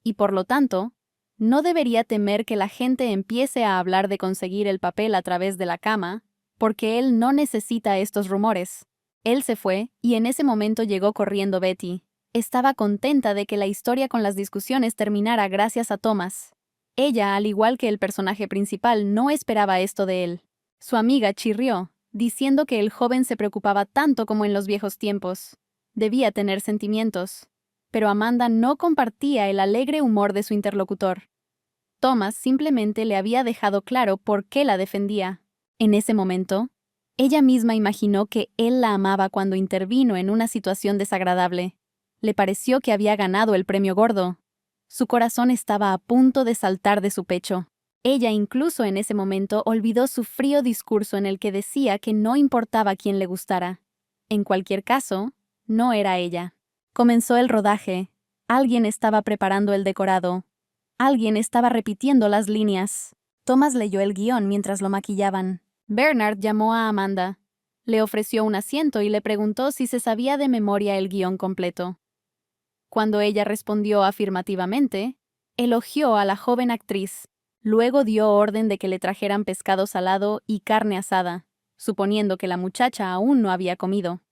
S1: y por lo tanto, no debería temer que la gente empiece a hablar de conseguir el papel a través de la cama, porque él no necesita estos rumores. Él se fue, y en ese momento llegó corriendo Betty. Estaba contenta de que la historia con las discusiones terminara gracias a Thomas. Ella, al igual que el personaje principal, no esperaba esto de él. Su amiga chirrió, diciendo que el joven se preocupaba tanto como en los viejos tiempos. Debía tener sentimientos. Pero Amanda no compartía el alegre humor de su interlocutor. Thomas simplemente le había dejado claro por qué la defendía. En ese momento, ella misma imaginó que él la amaba cuando intervino en una situación desagradable. Le pareció que había ganado el premio gordo. Su corazón estaba a punto de saltar de su pecho. Ella incluso en ese momento olvidó su frío discurso en el que decía que no importaba quién le gustara. En cualquier caso, no era ella. Comenzó el rodaje. Alguien estaba preparando el decorado. Alguien estaba repitiendo las líneas. Thomas leyó el guión mientras lo maquillaban. Bernard llamó a Amanda. Le ofreció un asiento y le preguntó si se sabía de memoria el guión completo. Cuando ella respondió afirmativamente, elogió a la joven actriz. Luego dio orden de que le trajeran pescado salado y carne asada, suponiendo que la muchacha aún no había comido.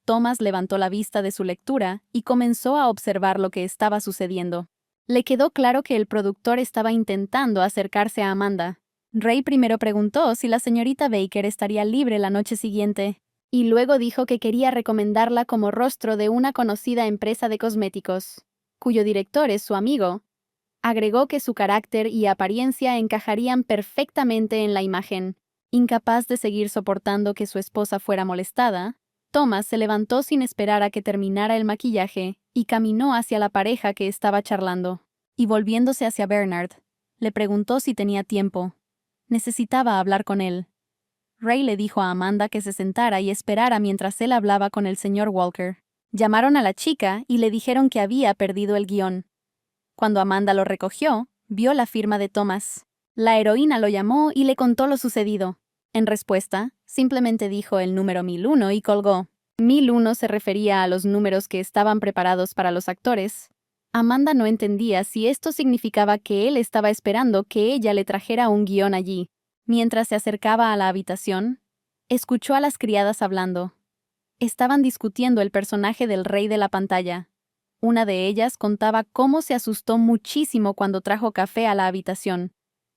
S1: Thomas levantó la vista de su lectura y comenzó a observar lo que estaba sucediendo. Le quedó claro que el productor estaba intentando acercarse a Amanda. Ray primero preguntó si la señorita Baker estaría libre la noche siguiente, y luego dijo que quería recomendarla como rostro de una conocida empresa de cosméticos, cuyo director es su amigo. Agregó que su carácter y apariencia encajarían perfectamente en la imagen. Incapaz de seguir soportando que su esposa fuera molestada, Thomas se levantó sin esperar a que terminara el maquillaje y caminó hacia la pareja que estaba charlando. Y volviéndose hacia Bernard, le preguntó si tenía tiempo. Necesitaba hablar con él. Ray le dijo a Amanda que se sentara y esperara mientras él hablaba con el señor Walker. Llamaron a la chica y le dijeron que había perdido el guión. Cuando Amanda lo recogió, vio la firma de Thomas. La heroína lo llamó y le contó lo sucedido. En respuesta, simplemente dijo el número 1001 y colgó. 1001 se refería a los números que estaban preparados para los actores. Amanda no entendía si esto significaba que él estaba esperando que ella le trajera un guión allí. Mientras se acercaba a la habitación, escuchó a las criadas hablando. Estaban discutiendo el personaje del rey de la pantalla. Una de ellas contaba cómo se asustó muchísimo cuando trajo café a la habitación.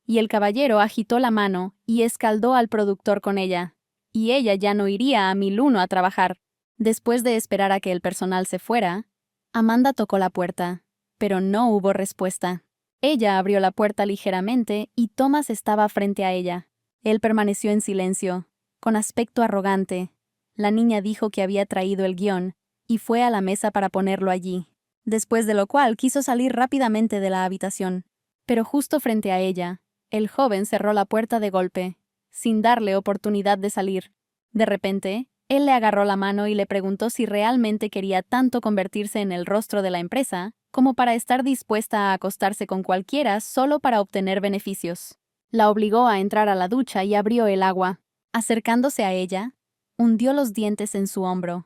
S1: Y el caballero agitó la mano y escaldó al productor con ella. Y ella ya no iría a 1001 a trabajar. Después de esperar a que el personal se fuera, Amanda tocó la puerta, pero no hubo respuesta. Ella abrió la puerta ligeramente y Thomas estaba frente a ella. Él permaneció en silencio, con aspecto arrogante. La niña dijo que había traído el guión y fue a la mesa para ponerlo allí, después de lo cual quiso salir rápidamente de la habitación. Pero justo frente a ella, el joven cerró la puerta de golpe, sin darle oportunidad de salir. De repente, él le agarró la mano y le preguntó si realmente quería tanto convertirse en el rostro de la empresa como para estar dispuesta a acostarse con cualquiera solo para obtener beneficios. La obligó a entrar a la ducha y abrió el agua. Acercándose a ella, hundió los dientes en su hombro.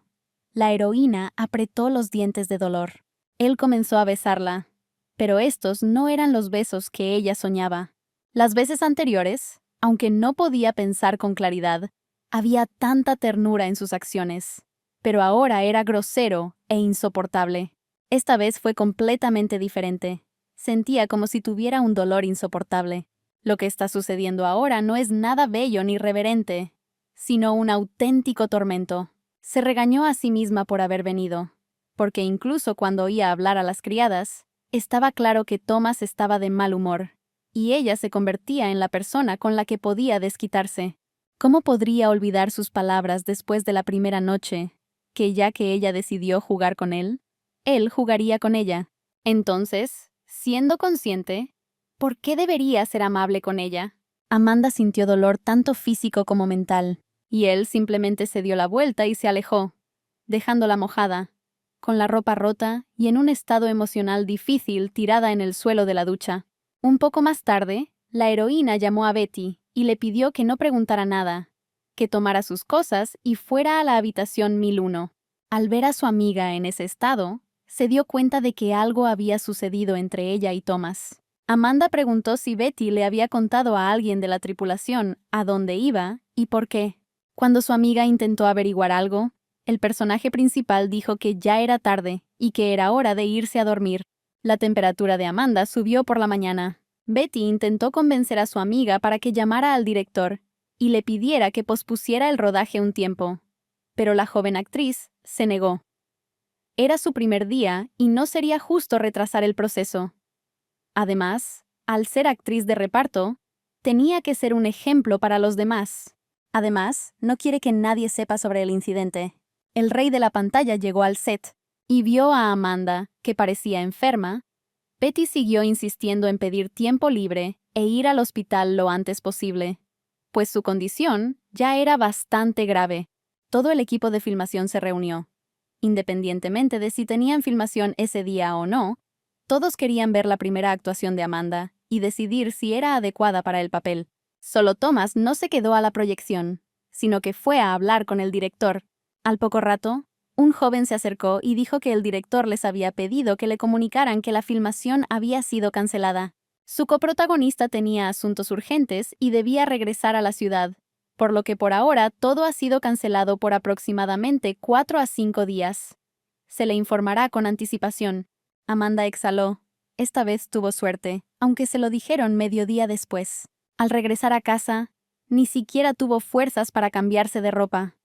S1: La heroína apretó los dientes de dolor. Él comenzó a besarla, pero estos no eran los besos que ella soñaba. Las veces anteriores, aunque no podía pensar con claridad, había tanta ternura en sus acciones, pero ahora era grosero e insoportable. Esta vez fue completamente diferente. Sentía como si tuviera un dolor insoportable. Lo que está sucediendo ahora no es nada bello ni reverente, sino un auténtico tormento. Se regañó a sí misma por haber venido, porque incluso cuando oía hablar a las criadas, estaba claro que Thomas estaba de mal humor, y ella se convertía en la persona con la que podía desquitarse. ¿Cómo podría olvidar sus palabras después de la primera noche, que ya que ella decidió jugar con él jugaría con ella? Entonces, siendo consciente, ¿por qué debería ser amable con ella? Amanda sintió dolor tanto físico como mental, y él simplemente se dio la vuelta y se alejó, dejándola mojada, con la ropa rota y en un estado emocional difícil tirada en el suelo de la ducha. Un poco más tarde, la heroína llamó a Betty y le pidió que no preguntara nada, que tomara sus cosas y fuera a la habitación 1001. Al ver a su amiga en ese estado, se dio cuenta de que algo había sucedido entre ella y Thomas. Amanda preguntó si Betty le había contado a alguien de la tripulación a dónde iba y por qué. Cuando su amiga intentó averiguar algo, el personaje principal dijo que ya era tarde y que era hora de irse a dormir. La temperatura de Amanda subió por la mañana. Betty intentó convencer a su amiga para que llamara al director y le pidiera que pospusiera el rodaje un tiempo. Pero la joven actriz se negó. Era su primer día y no sería justo retrasar el proceso. Además, al ser actriz de reparto, tenía que ser un ejemplo para los demás. Además, no quiere que nadie sepa sobre el incidente. El rey de la pantalla llegó al set y vio a Amanda, que parecía enferma. Betty siguió insistiendo en pedir tiempo libre e ir al hospital lo antes posible, pues su condición ya era bastante grave. Todo el equipo de filmación se reunió. Independientemente de si tenían filmación ese día o no, todos querían ver la primera actuación de Amanda y decidir si era adecuada para el papel. Solo Thomas no se quedó a la proyección, sino que fue a hablar con el director. Al poco rato, un joven se acercó y dijo que el director les había pedido que le comunicaran que la filmación había sido cancelada. Su coprotagonista tenía asuntos urgentes y debía regresar a la ciudad, por lo que por ahora todo ha sido cancelado por aproximadamente 4 a 5 días. Se le informará con anticipación. Amanda exhaló. Esta vez tuvo suerte, aunque se lo dijeron mediodía después. Al regresar a casa, ni siquiera tuvo fuerzas para cambiarse de ropa.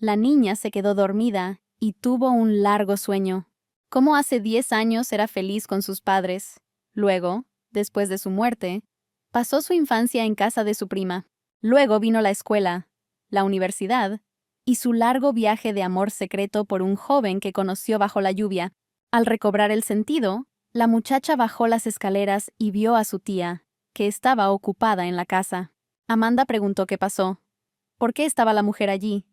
S1: La niña se quedó dormida y tuvo un largo sueño. Como hace 10 años era feliz con sus padres. Luego, después de su muerte, pasó su infancia en casa de su prima. Luego vino la escuela, la universidad y su largo viaje de amor secreto por un joven que conoció bajo la lluvia. Al recobrar el sentido, la muchacha bajó las escaleras y vio a su tía, que estaba ocupada en la casa. Amanda preguntó qué pasó. ¿Por qué estaba la mujer allí?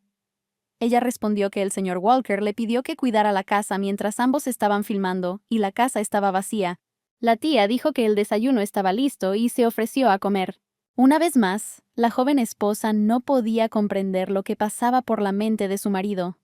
S1: Ella respondió que el señor Walker le pidió que cuidara la casa mientras ambos estaban filmando y la casa estaba vacía. La tía dijo que el desayuno estaba listo y se ofreció a comer. Una vez más, la joven esposa no podía comprender lo que pasaba por la mente de su marido.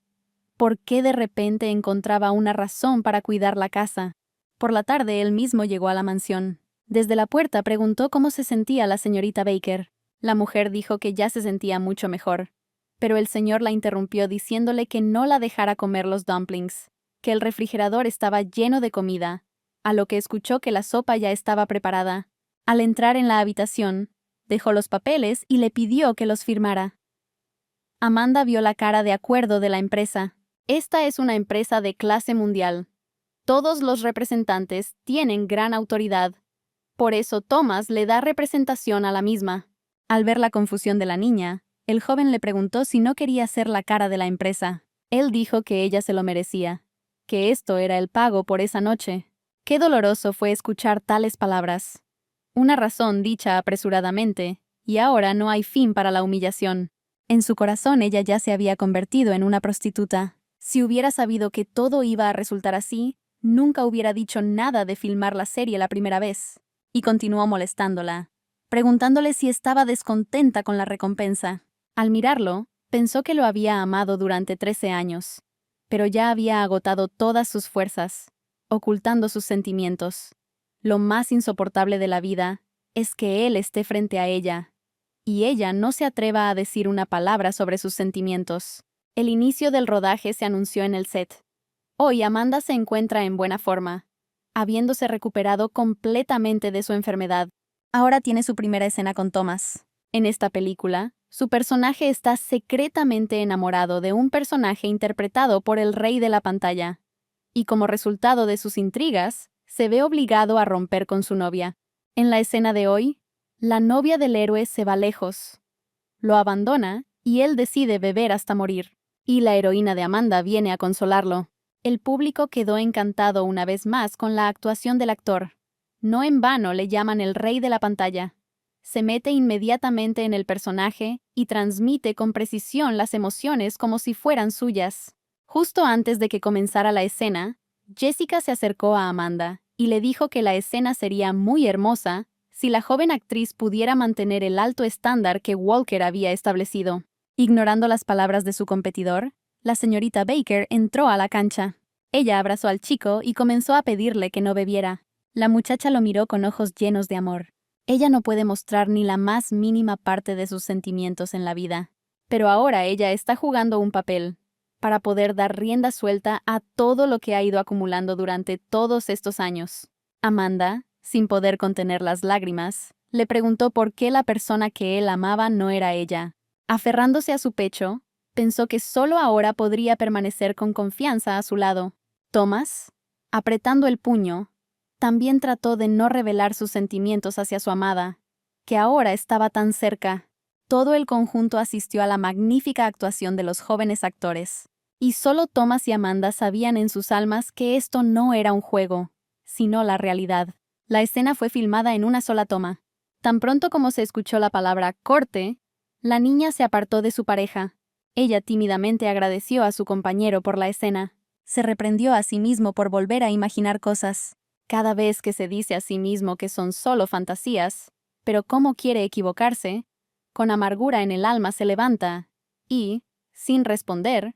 S1: ¿Por qué de repente encontraba una razón para cuidar la casa? Por la tarde él mismo llegó a la mansión. Desde la puerta preguntó cómo se sentía la señorita Baker. La mujer dijo que ya se sentía mucho mejor. Pero el señor la interrumpió diciéndole que no la dejara comer los dumplings, que el refrigerador estaba lleno de comida, a lo que escuchó que la sopa ya estaba preparada. Al entrar en la habitación, dejó los papeles y le pidió que los firmara. Amanda vio la cara de acuerdo de la empresa. Esta es una empresa de clase mundial. Todos los representantes tienen gran autoridad. Por eso Thomas le da representación a la misma. Al ver la confusión de la niña, el joven le preguntó si no quería ser la cara de la empresa. Él dijo que ella se lo merecía, que esto era el pago por esa noche. Qué doloroso fue escuchar tales palabras. Una razón dicha apresuradamente, y ahora no hay fin para la humillación. En su corazón ella ya se había convertido en una prostituta. Si hubiera sabido que todo iba a resultar así, nunca hubiera dicho nada de filmar la serie la primera vez. Y continuó molestándola, preguntándole si estaba descontenta con la recompensa. Al mirarlo, pensó que lo había amado durante 13 años, pero ya había agotado todas sus fuerzas, ocultando sus sentimientos. Lo más insoportable de la vida es que él esté frente a ella, y ella no se atreva a decir una palabra sobre sus sentimientos. El inicio del rodaje se anunció en el set. Hoy Amanda se encuentra en buena forma, habiéndose recuperado completamente de su enfermedad. Ahora tiene su primera escena con Thomas. En esta película, su personaje está secretamente enamorado de un personaje interpretado por el rey de la pantalla, y como resultado de sus intrigas, se ve obligado a romper con su novia. En la escena de hoy, la novia del héroe se va lejos. Lo abandona y él decide beber hasta morir. Y la heroína de Amanda viene a consolarlo. El público quedó encantado una vez más con la actuación del actor. No en vano le llaman el rey de la pantalla. Se mete inmediatamente en el personaje y transmite con precisión las emociones como si fueran suyas. Justo antes de que comenzara la escena, Jessica se acercó a Amanda y le dijo que la escena sería muy hermosa si la joven actriz pudiera mantener el alto estándar que Walker había establecido. Ignorando las palabras de su competidor, la señorita Baker entró a la cancha. Ella abrazó al chico y comenzó a pedirle que no bebiera. La muchacha lo miró con ojos llenos de amor. Ella no puede mostrar ni la más mínima parte de sus sentimientos en la vida. Pero ahora ella está jugando un papel para poder dar rienda suelta a todo lo que ha ido acumulando durante todos estos años. Amanda, sin poder contener las lágrimas, le preguntó por qué la persona que él amaba no era ella. Aferrándose a su pecho, pensó que solo ahora podría permanecer con confianza a su lado. Thomas, apretando el puño, también trató de no revelar sus sentimientos hacia su amada, que ahora estaba tan cerca. Todo el conjunto asistió a la magnífica actuación de los jóvenes actores, y solo Thomas y Amanda sabían en sus almas que esto no era un juego, sino la realidad. La escena fue filmada en una sola toma. Tan pronto como se escuchó la palabra corte, la niña se apartó de su pareja. Ella tímidamente agradeció a su compañero por la escena. Se reprendió a sí mismo por volver a imaginar cosas. Cada vez que se dice a sí mismo que son solo fantasías, pero cómo quiere equivocarse, con amargura en el alma se levanta y, sin responder,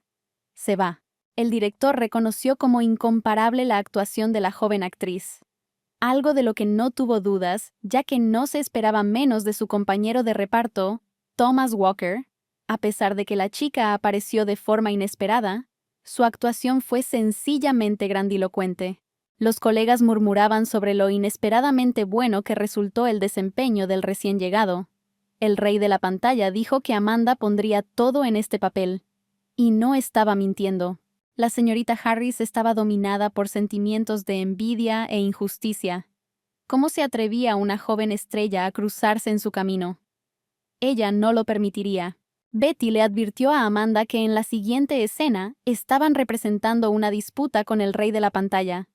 S1: se va. El director reconoció como incomparable la actuación de la joven actriz. Algo de lo que no tuvo dudas, ya que no se esperaba menos de su compañero de reparto, Thomas Walker. A pesar de que la chica apareció de forma inesperada, su actuación fue sencillamente grandilocuente. Los colegas murmuraban sobre lo inesperadamente bueno que resultó el desempeño del recién llegado. El rey de la pantalla dijo que Amanda pondría todo en este papel. Y no estaba mintiendo. La señorita Harris estaba dominada por sentimientos de envidia e injusticia. ¿Cómo se atrevía una joven estrella a cruzarse en su camino? Ella no lo permitiría. Betty le advirtió a Amanda que en la siguiente escena estaban representando una disputa con el rey de la pantalla.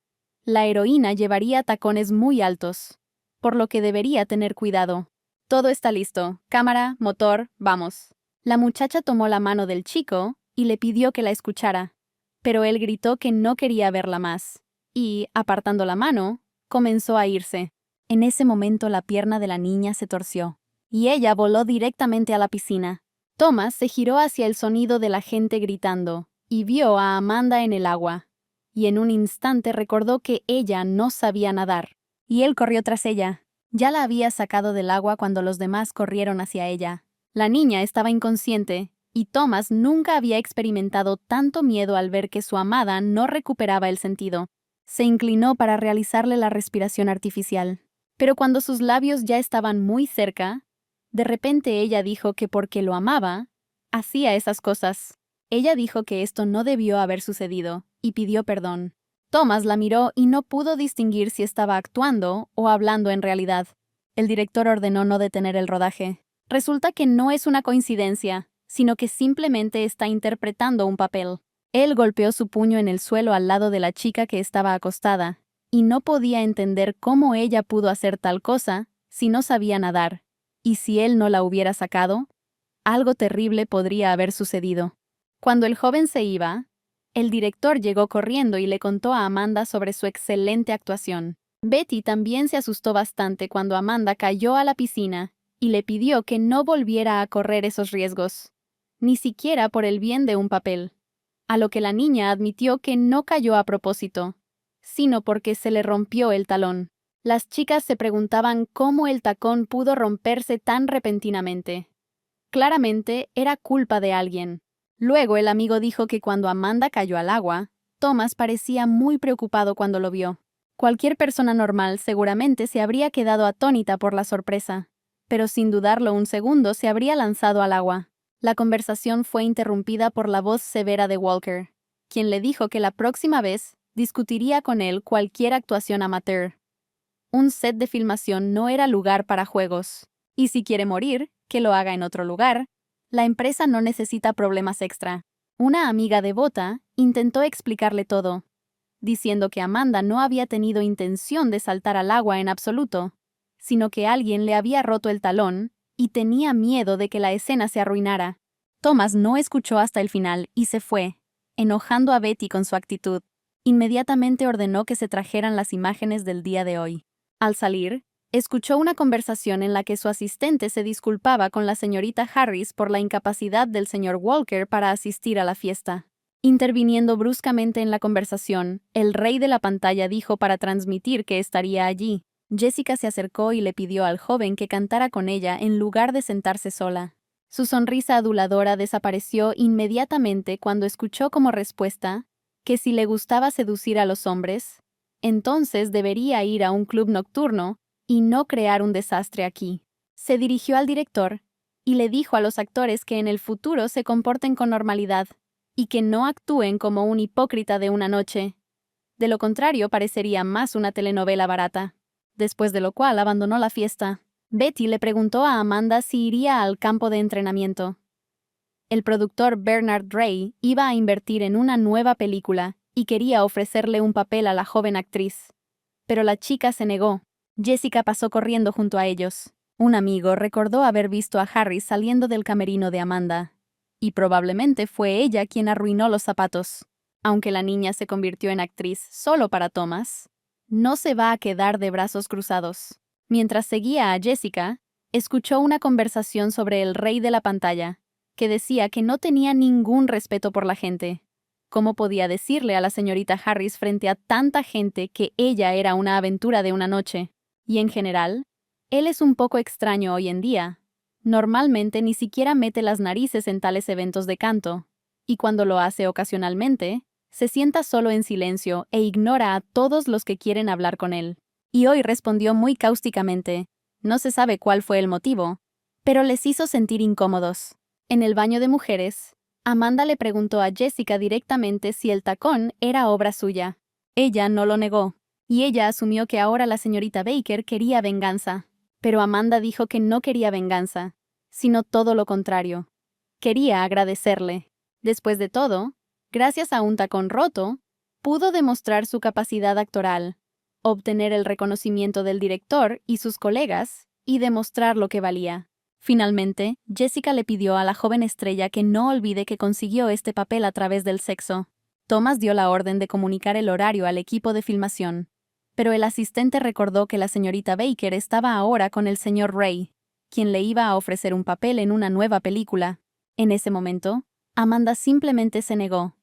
S1: La heroína llevaría tacones muy altos, por lo que debería tener cuidado. Todo está listo. Cámara, motor, vamos. La muchacha tomó la mano del chico y le pidió que la escuchara, pero él gritó que no quería verla más, y, apartando la mano, comenzó a irse. En ese momento la pierna de la niña se torció, y ella voló directamente a la piscina. Thomas se giró hacia el sonido de la gente gritando, y vio a Amanda en el agua, y en un instante recordó que ella no sabía nadar, y él corrió tras ella. Ya la había sacado del agua cuando los demás corrieron hacia ella. La niña estaba inconsciente, y Thomas nunca había experimentado tanto miedo al ver que su amada no recuperaba el sentido. Se inclinó para realizarle la respiración artificial, pero cuando sus labios ya estaban muy cerca, de repente ella dijo que porque lo amaba, hacía esas cosas. Ella dijo que esto no debió haber sucedido, y pidió perdón. Thomas la miró y no pudo distinguir si estaba actuando o hablando en realidad. El director ordenó no detener el rodaje. Resulta que no es una coincidencia, sino que simplemente está interpretando un papel. Él golpeó su puño en el suelo al lado de la chica que estaba acostada, y no podía entender cómo ella pudo hacer tal cosa si no sabía nadar. Y si él no la hubiera sacado, algo terrible podría haber sucedido. Cuando el joven se iba, el director llegó corriendo y le contó a Amanda sobre su excelente actuación. Betty también se asustó bastante cuando Amanda cayó a la piscina y le pidió que no volviera a correr esos riesgos, ni siquiera por el bien de un papel. A lo que la niña admitió que no cayó a propósito, sino porque se le rompió el talón. Las chicas se preguntaban cómo el tacón pudo romperse tan repentinamente. Claramente era culpa de alguien. Luego el amigo dijo que cuando Amanda cayó al agua, Thomas parecía muy preocupado cuando lo vio. Cualquier persona normal seguramente se habría quedado atónita por la sorpresa, pero sin dudarlo un segundo se habría lanzado al agua. La conversación fue interrumpida por la voz severa de Walker, quien le dijo que la próxima vez discutiría con él cualquier actuación amateur. Un set de filmación no era lugar para juegos, y si quiere morir, que lo haga en otro lugar. La empresa no necesita problemas extra. Una amiga devota intentó explicarle todo, diciendo que Amanda no había tenido intención de saltar al agua en absoluto, sino que alguien le había roto el talón y tenía miedo de que la escena se arruinara. Thomas no escuchó hasta el final y se fue, enojando a Betty con su actitud. Inmediatamente ordenó que se trajeran las imágenes del día de hoy. Al salir, escuchó una conversación en la que su asistente se disculpaba con la señorita Harris por la incapacidad del señor Walker para asistir a la fiesta. Interviniendo bruscamente en la conversación, el rey de la pantalla dijo para transmitir que estaría allí. Jessica se acercó y le pidió al joven que cantara con ella en lugar de sentarse sola. Su sonrisa aduladora desapareció inmediatamente cuando escuchó como respuesta que si le gustaba seducir a los hombres, entonces debería ir a un club nocturno y no crear un desastre aquí. Se dirigió al director y le dijo a los actores que en el futuro se comporten con normalidad y que no actúen como un hipócrita de una noche. De lo contrario, parecería más una telenovela barata. Después de lo cual abandonó la fiesta. Betty le preguntó a Amanda si iría al campo de entrenamiento. El productor Bernard Ray iba a invertir en una nueva película y quería ofrecerle un papel a la joven actriz. Pero la chica se negó. Jessica pasó corriendo junto a ellos. Un amigo recordó haber visto a Harry saliendo del camerino de Amanda. Y probablemente fue ella quien arruinó los zapatos. Aunque la niña se convirtió en actriz solo para Thomas, no se va a quedar de brazos cruzados. Mientras seguía a Jessica, escuchó una conversación sobre el rey de la pantalla, que decía que no tenía ningún respeto por la gente. ¿Cómo podía decirle a la señorita Harris frente a tanta gente que ella era una aventura de una noche? Y en general, él es un poco extraño hoy en día. Normalmente ni siquiera mete las narices en tales eventos de canto, y cuando lo hace ocasionalmente, se sienta solo en silencio e ignora a todos los que quieren hablar con él. Y hoy respondió muy cáusticamente. No se sabe cuál fue el motivo, pero les hizo sentir incómodos. En el baño de mujeres, Amanda le preguntó a Jessica directamente si el tacón era obra suya. Ella no lo negó, y ella asumió que ahora la señorita Baker quería venganza. Pero Amanda dijo que no quería venganza, sino todo lo contrario. Quería agradecerle. Después de todo, gracias a un tacón roto, pudo demostrar su capacidad actoral, obtener el reconocimiento del director y sus colegas, y demostrar lo que valía. Finalmente, Jessica le pidió a la joven estrella que no olvide que consiguió este papel a través del sexo. Thomas dio la orden de comunicar el horario al equipo de filmación. Pero el asistente recordó que la señorita Baker estaba ahora con el señor Ray, quien le iba a ofrecer un papel en una nueva película. En ese momento, Amanda simplemente se negó,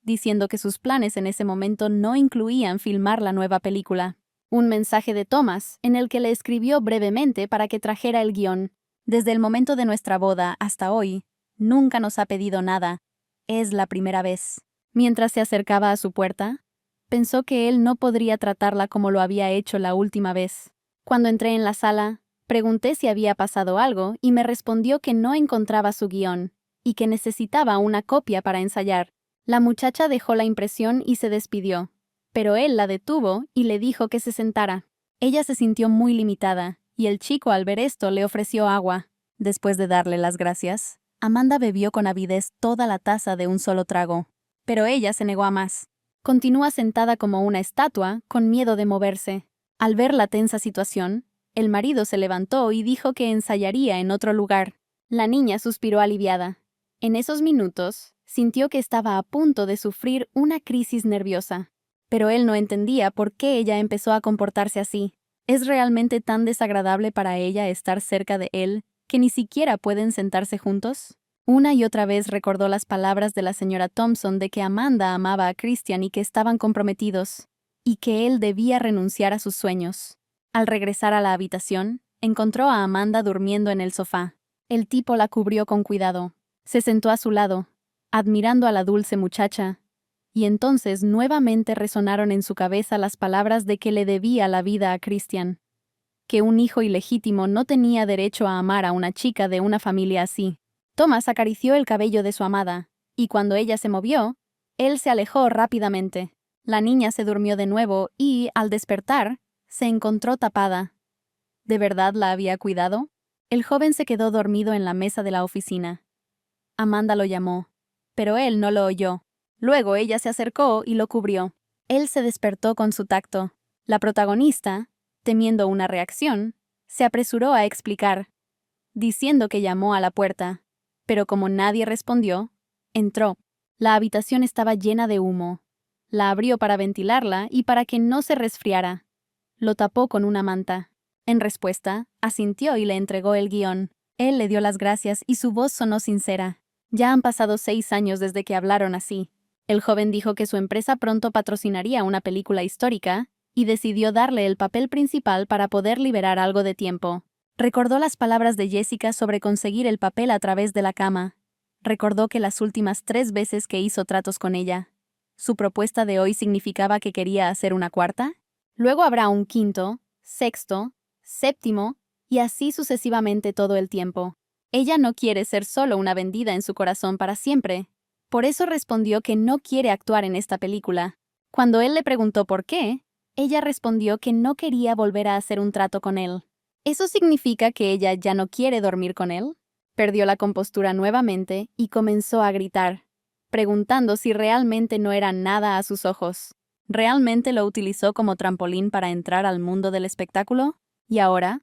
S1: diciendo que sus planes en ese momento no incluían filmar la nueva película. Un mensaje de Thomas, en el que le escribió brevemente para que trajera el guión. Desde el momento de nuestra boda hasta hoy, nunca nos ha pedido nada. Es la primera vez. Mientras se acercaba a su puerta, pensó que él no podría tratarla como lo había hecho la última vez. Cuando entré en la sala, pregunté si había pasado algo y me respondió que no encontraba su guión y que necesitaba una copia para ensayar. La muchacha dejó la impresión y se despidió, pero él la detuvo y le dijo que se sentara. Ella se sintió muy limitada, y el chico al ver esto le ofreció agua. Después de darle las gracias, Amanda bebió con avidez toda la taza de un solo trago. Pero ella se negó a más. Continúa sentada como una estatua, con miedo de moverse. Al ver la tensa situación, el marido se levantó y dijo que ensayaría en otro lugar. La niña suspiró aliviada. En esos minutos, sintió que estaba a punto de sufrir una crisis nerviosa. Pero él no entendía por qué ella empezó a comportarse así. ¿Es realmente tan desagradable para ella estar cerca de él que ni siquiera pueden sentarse juntos? Una y otra vez recordó las palabras de la señora Thompson de que Amanda amaba a Christian y que estaban comprometidos, y que él debía renunciar a sus sueños. Al regresar a la habitación, encontró a Amanda durmiendo en el sofá. El tipo la cubrió con cuidado. Se sentó a su lado, admirando a la dulce muchacha, y entonces nuevamente resonaron en su cabeza las palabras de que le debía la vida a Christian, que un hijo ilegítimo no tenía derecho a amar a una chica de una familia así. Thomas acarició el cabello de su amada, y cuando ella se movió, él se alejó rápidamente. La niña se durmió de nuevo y, al despertar, se encontró tapada. ¿De verdad la había cuidado? El joven se quedó dormido en la mesa de la oficina. Amanda lo llamó, pero él no lo oyó. Luego ella se acercó y lo cubrió. Él se despertó con su tacto. La protagonista, temiendo una reacción, se apresuró a explicar, diciendo que llamó a la puerta. Pero como nadie respondió, entró. La habitación estaba llena de humo. La abrió para ventilarla y para que no se resfriara. Lo tapó con una manta. En respuesta, asintió y le entregó el guión. Él le dio las gracias y su voz sonó sincera. Ya han pasado 6 años desde que hablaron así. El joven dijo que su empresa pronto patrocinaría una película histórica y decidió darle el papel principal para poder liberar algo de tiempo. Recordó las palabras de Jessica sobre conseguir el papel a través de la cama. Recordó que las últimas 3 veces que hizo tratos con ella, ¿su propuesta de hoy significaba que quería hacer una cuarta? Luego habrá un quinto, sexto, séptimo, y así sucesivamente todo el tiempo. Ella no quiere ser solo una vendida en su corazón para siempre. Por eso respondió que no quiere actuar en esta película. Cuando él le preguntó por qué, ella respondió que no quería volver a hacer un trato con él. ¿Eso significa que ella ya no quiere dormir con él? Perdió la compostura nuevamente y comenzó a gritar, preguntando si realmente no era nada a sus ojos. ¿Realmente lo utilizó como trampolín para entrar al mundo del espectáculo? Y ahora,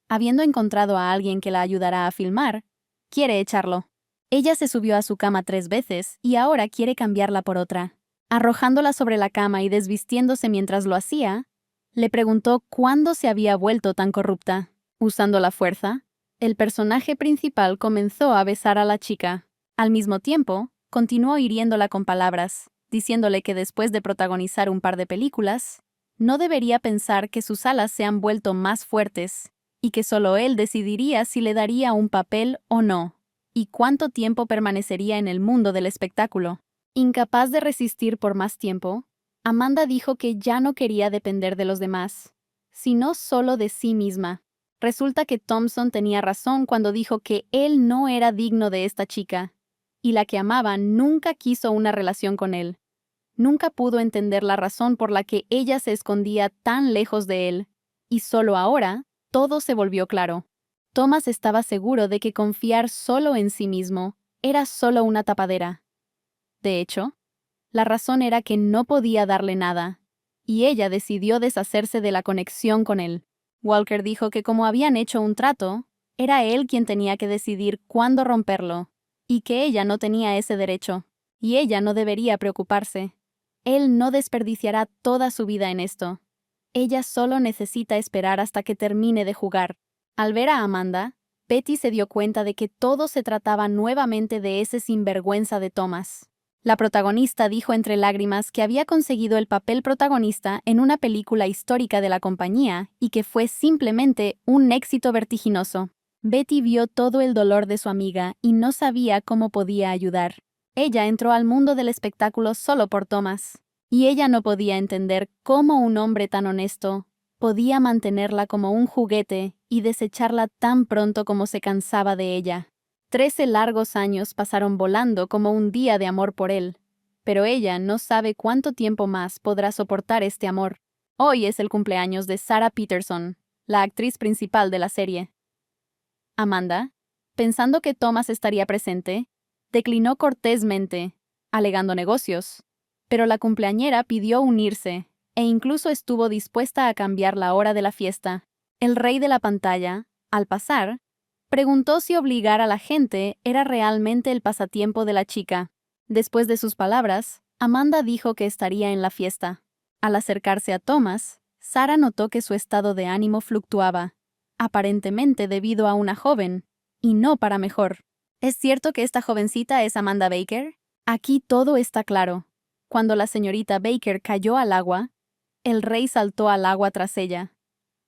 S1: habiendo encontrado a alguien que la ayudará a filmar, quiere echarlo. Ella se subió a su cama 3 veces y ahora quiere cambiarla por otra. Arrojándola sobre la cama y desvistiéndose mientras lo hacía, le preguntó cuándo se había vuelto tan corrupta. Usando la fuerza, el personaje principal comenzó a besar a la chica. Al mismo tiempo, continuó hiriéndola con palabras, diciéndole que después de protagonizar un par de películas, no debería pensar que sus alas se han vuelto más fuertes y que solo él decidiría si le daría un papel o no, y cuánto tiempo permanecería en el mundo del espectáculo. Incapaz de resistir por más tiempo, Amanda dijo que ya no quería depender de los demás, sino solo de sí misma. Resulta que Thompson tenía razón cuando dijo que él no era digno de esta chica, y la que amaba nunca quiso una relación con él. Nunca pudo entender la razón por la que ella se escondía tan lejos de él, y solo ahora todo se volvió claro. Thomas estaba seguro de que confiar solo en sí mismo era solo una tapadera. De hecho, la razón era que no podía darle nada, y ella decidió deshacerse de la conexión con él. Walker dijo que como habían hecho un trato, era él quien tenía que decidir cuándo romperlo, y que ella no tenía ese derecho, y ella no debería preocuparse. Él no desperdiciará toda su vida en esto. Ella solo necesita esperar hasta que termine de jugar. Al ver a Amanda, Betty se dio cuenta de que todo se trataba nuevamente de ese sinvergüenza de Thomas. La protagonista dijo entre lágrimas que había conseguido el papel protagonista en una película histórica de la compañía y que fue simplemente un éxito vertiginoso. Betty vio todo el dolor de su amiga y no sabía cómo podía ayudar. Ella entró al mundo del espectáculo solo por Thomas, y ella no podía entender cómo un hombre tan honesto podía mantenerla como un juguete y desecharla tan pronto como se cansaba de ella. 13 largos años pasaron volando como un día de amor por él, pero ella no sabe cuánto tiempo más podrá soportar este amor. Hoy es el cumpleaños de Sarah Peterson, la actriz principal de la serie. Amanda, pensando que Thomas estaría presente, declinó cortésmente, alegando negocios, pero la cumpleañera pidió unirse e incluso estuvo dispuesta a cambiar la hora de la fiesta. El rey de la pantalla, al pasar, preguntó si obligar a la gente era realmente el pasatiempo de la chica. Después de sus palabras, Amanda dijo que estaría en la fiesta. Al acercarse a Thomas, Sarah notó que su estado de ánimo fluctuaba, aparentemente debido a una joven, y no para mejor. ¿Es cierto que esta jovencita es Amanda Baker? Aquí todo está claro. Cuando la señorita Baker cayó al agua, el rey saltó al agua tras ella.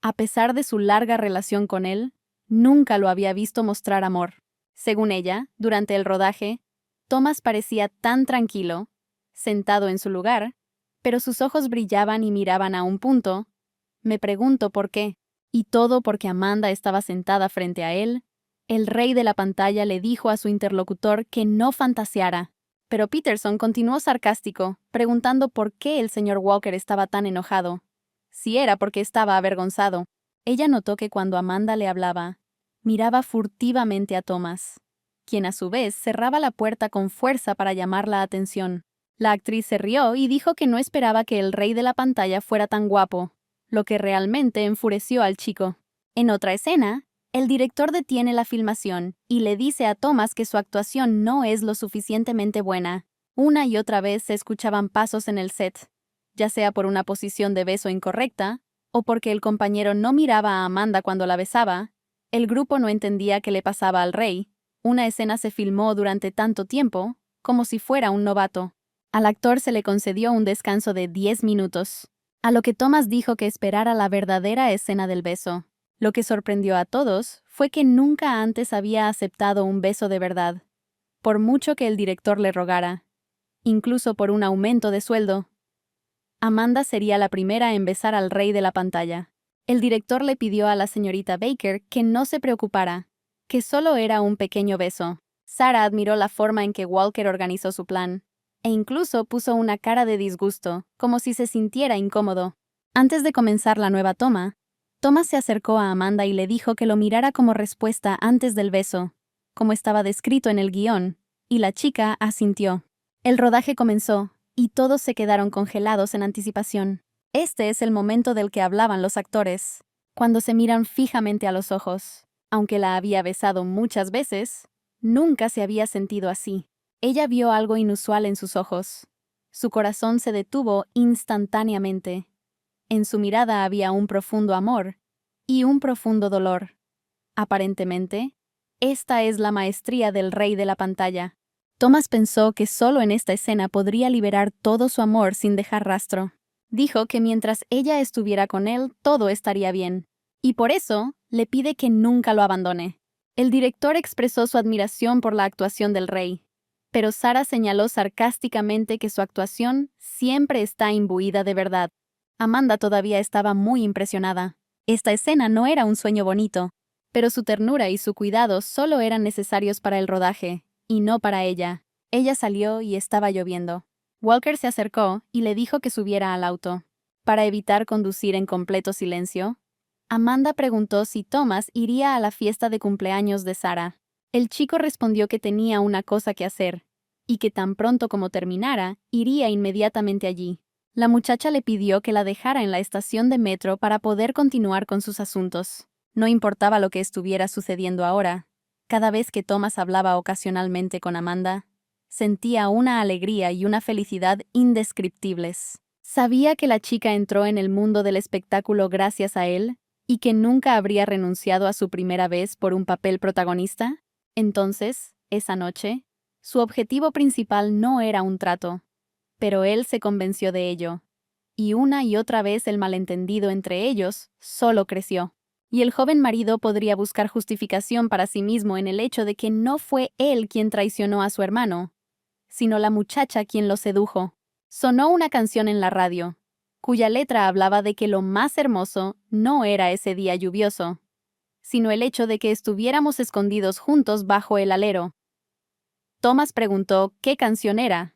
S1: A pesar de su larga relación con él, nunca lo había visto mostrar amor. Según ella, durante el rodaje, Thomas parecía tan tranquilo, sentado en su lugar, pero sus ojos brillaban y miraban a un punto. Me pregunto por qué. Y todo porque Amanda estaba sentada frente a él. El rey de la pantalla le dijo a su interlocutor que no fantaseara. Pero Peterson continuó sarcástico, preguntando por qué el señor Walker estaba tan enojado. Si era porque estaba avergonzado. Ella notó que cuando Amanda le hablaba, miraba furtivamente a Thomas, quien a su vez cerraba la puerta con fuerza para llamar la atención. La actriz se rió y dijo que no esperaba que el rey de la pantalla fuera tan guapo, lo que realmente enfureció al chico. En otra escena, el director detiene la filmación y le dice a Thomas que su actuación no es lo suficientemente buena. Una y otra vez se escuchaban pasos en el set, ya sea por una posición de beso incorrecta, o porque el compañero no miraba a Amanda cuando la besaba. El grupo no entendía qué le pasaba al rey. Una escena se filmó durante tanto tiempo, como si fuera un novato. Al actor se le concedió un descanso de 10 minutos, a lo que Thomas dijo que esperara la verdadera escena del beso. Lo que sorprendió a todos fue que nunca antes había aceptado un beso de verdad, por mucho que el director le rogara, incluso por un aumento de sueldo. Amanda sería la primera en besar al rey de la pantalla. El director le pidió a la señorita Baker que no se preocupara, que solo era un pequeño beso. Sarah admiró la forma en que Walker organizó su plan, e incluso puso una cara de disgusto, como si se sintiera incómodo. Antes de comenzar la nueva toma, Thomas se acercó a Amanda y le dijo que lo mirara como respuesta antes del beso, como estaba descrito en el guión, y la chica asintió. El rodaje comenzó, y todos se quedaron congelados en anticipación. Este es el momento del que hablaban los actores, cuando se miran fijamente a los ojos. Aunque la había besado muchas veces, nunca se había sentido así. Ella vio algo inusual en sus ojos. Su corazón se detuvo instantáneamente. En su mirada había un profundo amor y un profundo dolor. Aparentemente, esta es la maestría del rey de la pantalla. Thomas pensó que solo en esta escena podría liberar todo su amor sin dejar rastro. Dijo que mientras ella estuviera con él, todo estaría bien. Y por eso, le pide que nunca lo abandone. El director expresó su admiración por la actuación del rey, pero Sarah señaló sarcásticamente que su actuación siempre está imbuida de verdad. Amanda todavía estaba muy impresionada. Esta escena no era un sueño bonito, pero su ternura y su cuidado solo eran necesarios para el rodaje, y no para ella. Ella salió y estaba lloviendo. Walker se acercó y le dijo que subiera al auto. Para evitar conducir en completo silencio, Amanda preguntó si Thomas iría a la fiesta de cumpleaños de Sarah. El chico respondió que tenía una cosa que hacer, y que tan pronto como terminara, iría inmediatamente allí. La muchacha le pidió que la dejara en la estación de metro para poder continuar con sus asuntos. No importaba lo que estuviera sucediendo ahora. Cada vez que Thomas hablaba ocasionalmente con Amanda, sentía una alegría y una felicidad indescriptibles. Sabía que la chica entró en el mundo del espectáculo gracias a él y que nunca habría renunciado a su primera vez por un papel protagonista. Entonces, esa noche, su objetivo principal no era un trato, pero él se convenció de ello, y una y otra vez el malentendido entre ellos solo creció. Y el joven marido podría buscar justificación para sí mismo en el hecho de que no fue él quien traicionó a su hermano, sino la muchacha quien lo sedujo. Sonó una canción en la radio, cuya letra hablaba de que lo más hermoso no era ese día lluvioso, sino el hecho de que estuviéramos escondidos juntos bajo el alero. Thomas preguntó qué canción era.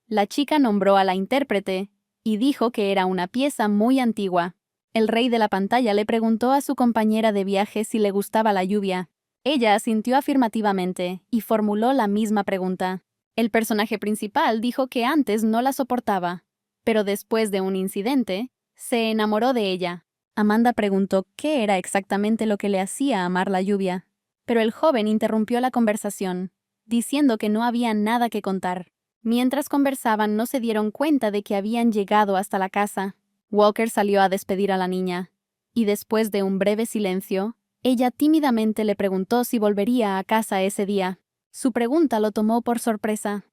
S1: La chica nombró a la intérprete y dijo que era una pieza muy antigua. El rey de la pantalla le preguntó a su compañera de viaje si le gustaba la lluvia. Ella asintió afirmativamente y formuló la misma pregunta. El personaje principal dijo que antes no la soportaba, pero después de un incidente, se enamoró de ella. Amanda preguntó qué era exactamente lo que le hacía amar la lluvia, pero el joven interrumpió la conversación, diciendo que no había nada que contar. Mientras conversaban, no se dieron cuenta de que habían llegado hasta la casa. Walker salió a despedir a la niña, y después de un breve silencio, ella tímidamente le preguntó si volvería a casa ese día. Su pregunta lo tomó por sorpresa.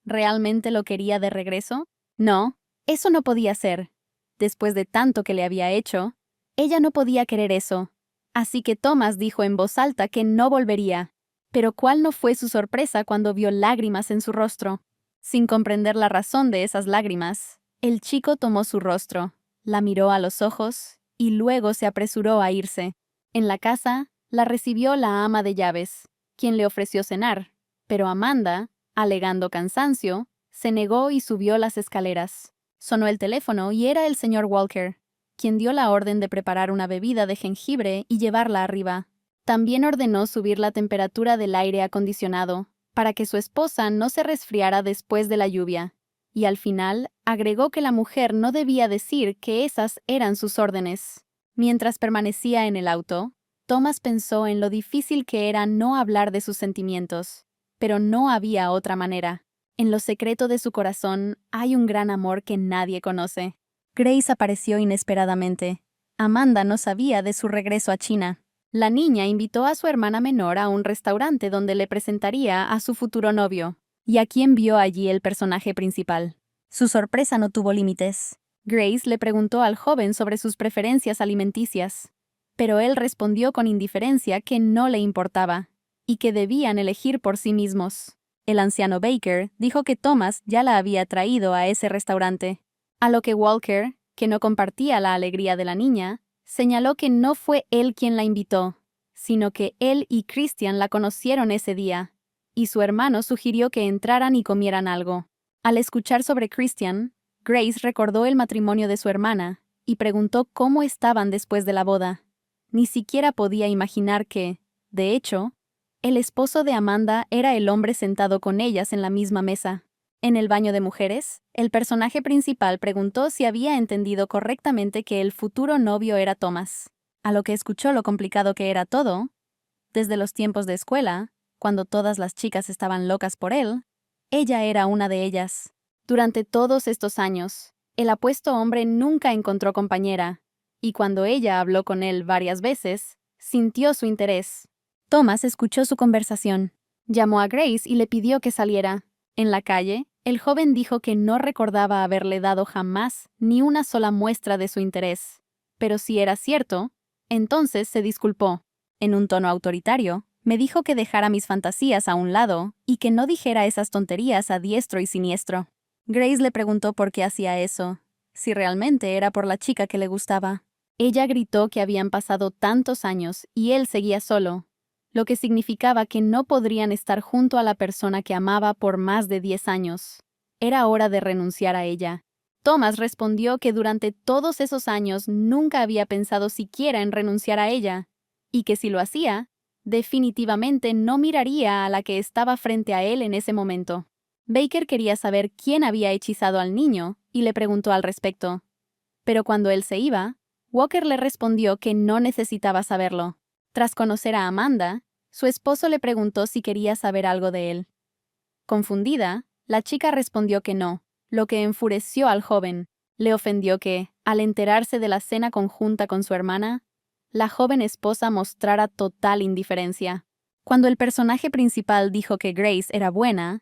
S1: ¿Realmente lo quería de regreso? No, eso no podía ser. Después de tanto que le había hecho, ella no podía querer eso. Así que Thomas dijo en voz alta que no volvería. Pero ¿cuál no fue su sorpresa cuando vio lágrimas en su rostro? Sin comprender la razón de esas lágrimas, el chico tomó su rostro, la miró a los ojos y luego se apresuró a irse. En la casa, la recibió la ama de llaves, quien le ofreció cenar, pero Amanda, alegando cansancio, se negó y subió las escaleras. Sonó el teléfono y era el señor Walker, quien dio la orden de preparar una bebida de jengibre y llevarla arriba. También ordenó subir la temperatura del aire acondicionado, para que su esposa no se resfriara después de la lluvia. Y al final, agregó que la mujer no debía decir que esas eran sus órdenes. Mientras permanecía en el auto, Thomas pensó en lo difícil que era no hablar de sus sentimientos, pero no había otra manera. En lo secreto de su corazón hay un gran amor que nadie conoce. Grace apareció inesperadamente. Amanda no sabía de su regreso a China. La niña invitó a su hermana menor a un restaurante donde le presentaría a su futuro novio, ¿Y a quién vio allí el personaje principal? Su sorpresa no tuvo límites. Grace le preguntó al joven sobre sus preferencias alimenticias, pero él respondió con indiferencia que no le importaba y que debían elegir por sí mismos. El anciano Baker dijo que Thomas ya la había traído a ese restaurante, a lo que Walker, que no compartía la alegría de la niña, señaló que no fue él quien la invitó, sino que él y Christian la conocieron ese día, y su hermano sugirió que entraran y comieran algo. Al escuchar sobre Christian, Grace recordó el matrimonio de su hermana y preguntó cómo estaban después de la boda. Ni siquiera podía imaginar que, de hecho, el esposo de Amanda era el hombre sentado con ellas en la misma mesa. En el baño de mujeres, el personaje principal preguntó si había entendido correctamente que el futuro novio era Thomas, a lo que escuchó lo complicado que era todo. Desde los tiempos de escuela, cuando todas las chicas estaban locas por él, ella era una de ellas. Durante todos estos años, el apuesto hombre nunca encontró compañera, y cuando ella habló con él varias veces, sintió su interés. Thomas escuchó su conversación, llamó a Grace y le pidió que saliera. En la calle, el joven dijo que no recordaba haberle dado jamás ni una sola muestra de su interés. Pero si era cierto, entonces se disculpó. En un tono autoritario, me dijo que dejara mis fantasías a un lado y que no dijera esas tonterías a diestro y siniestro. Grace le preguntó por qué hacía eso, si realmente era por la chica que le gustaba. Ella gritó que habían pasado tantos años y él seguía solo, lo que significaba que no podrían estar junto a la persona que amaba por más de 10 años. Era hora de renunciar a ella. Thomas respondió que durante todos esos años nunca había pensado siquiera en renunciar a ella, y que si lo hacía, definitivamente no miraría a la que estaba frente a él en ese momento. Baker quería saber quién había hechizado al niño y le preguntó al respecto. Pero cuando él se iba, Walker le respondió que no necesitaba saberlo. Tras conocer a Amanda, su esposo le preguntó si quería saber algo de él. Confundida, la chica respondió que no, lo que enfureció al joven. Le ofendió que, al enterarse de la cena conjunta con su hermana, la joven esposa mostrara total indiferencia. Cuando el personaje principal dijo que Grace era buena,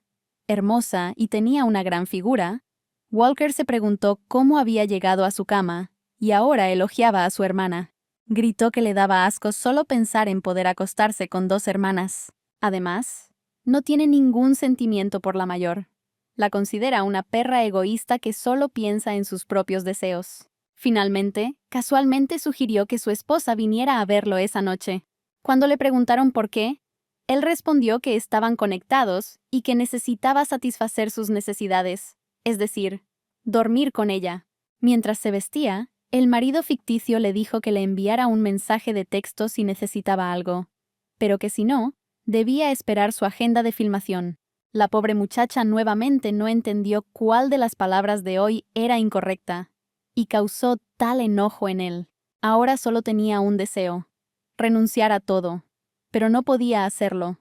S1: hermosa y tenía una gran figura, Walker se preguntó cómo había llegado a su cama, y ahora elogiaba a su hermana. Gritó que le daba asco solo pensar en poder acostarse con 2 hermanas. Además, no tiene ningún sentimiento por la mayor. La considera una perra egoísta que solo piensa en sus propios deseos. Finalmente, casualmente sugirió que su esposa viniera a verlo esa noche. Cuando le preguntaron por qué, él respondió que estaban conectados y que necesitaba satisfacer sus necesidades, es decir, dormir con ella. Mientras se vestía, el marido ficticio le dijo que le enviara un mensaje de texto si necesitaba algo, pero que si no, debía esperar su agenda de filmación. La pobre muchacha nuevamente no entendió cuál de las palabras de hoy era incorrecta, y causó tal enojo en él. Ahora solo tenía un deseo: renunciar a todo, pero no podía hacerlo,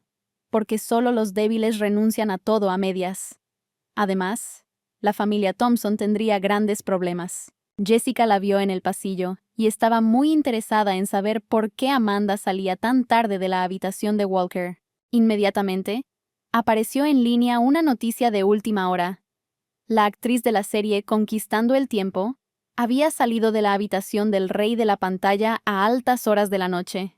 S1: porque solo los débiles renuncian a todo a medias. Además, la familia Thompson tendría grandes problemas. Jessica la vio en el pasillo y estaba muy interesada en saber por qué Amanda salía tan tarde de la habitación de Walker. Inmediatamente, apareció en línea una noticia de última hora. La actriz de la serie Conquistando el Tiempo había salido de la habitación del rey de la pantalla a altas horas de la noche.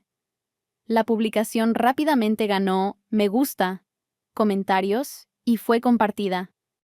S1: La publicación rápidamente ganó me gusta, comentarios y fue compartida.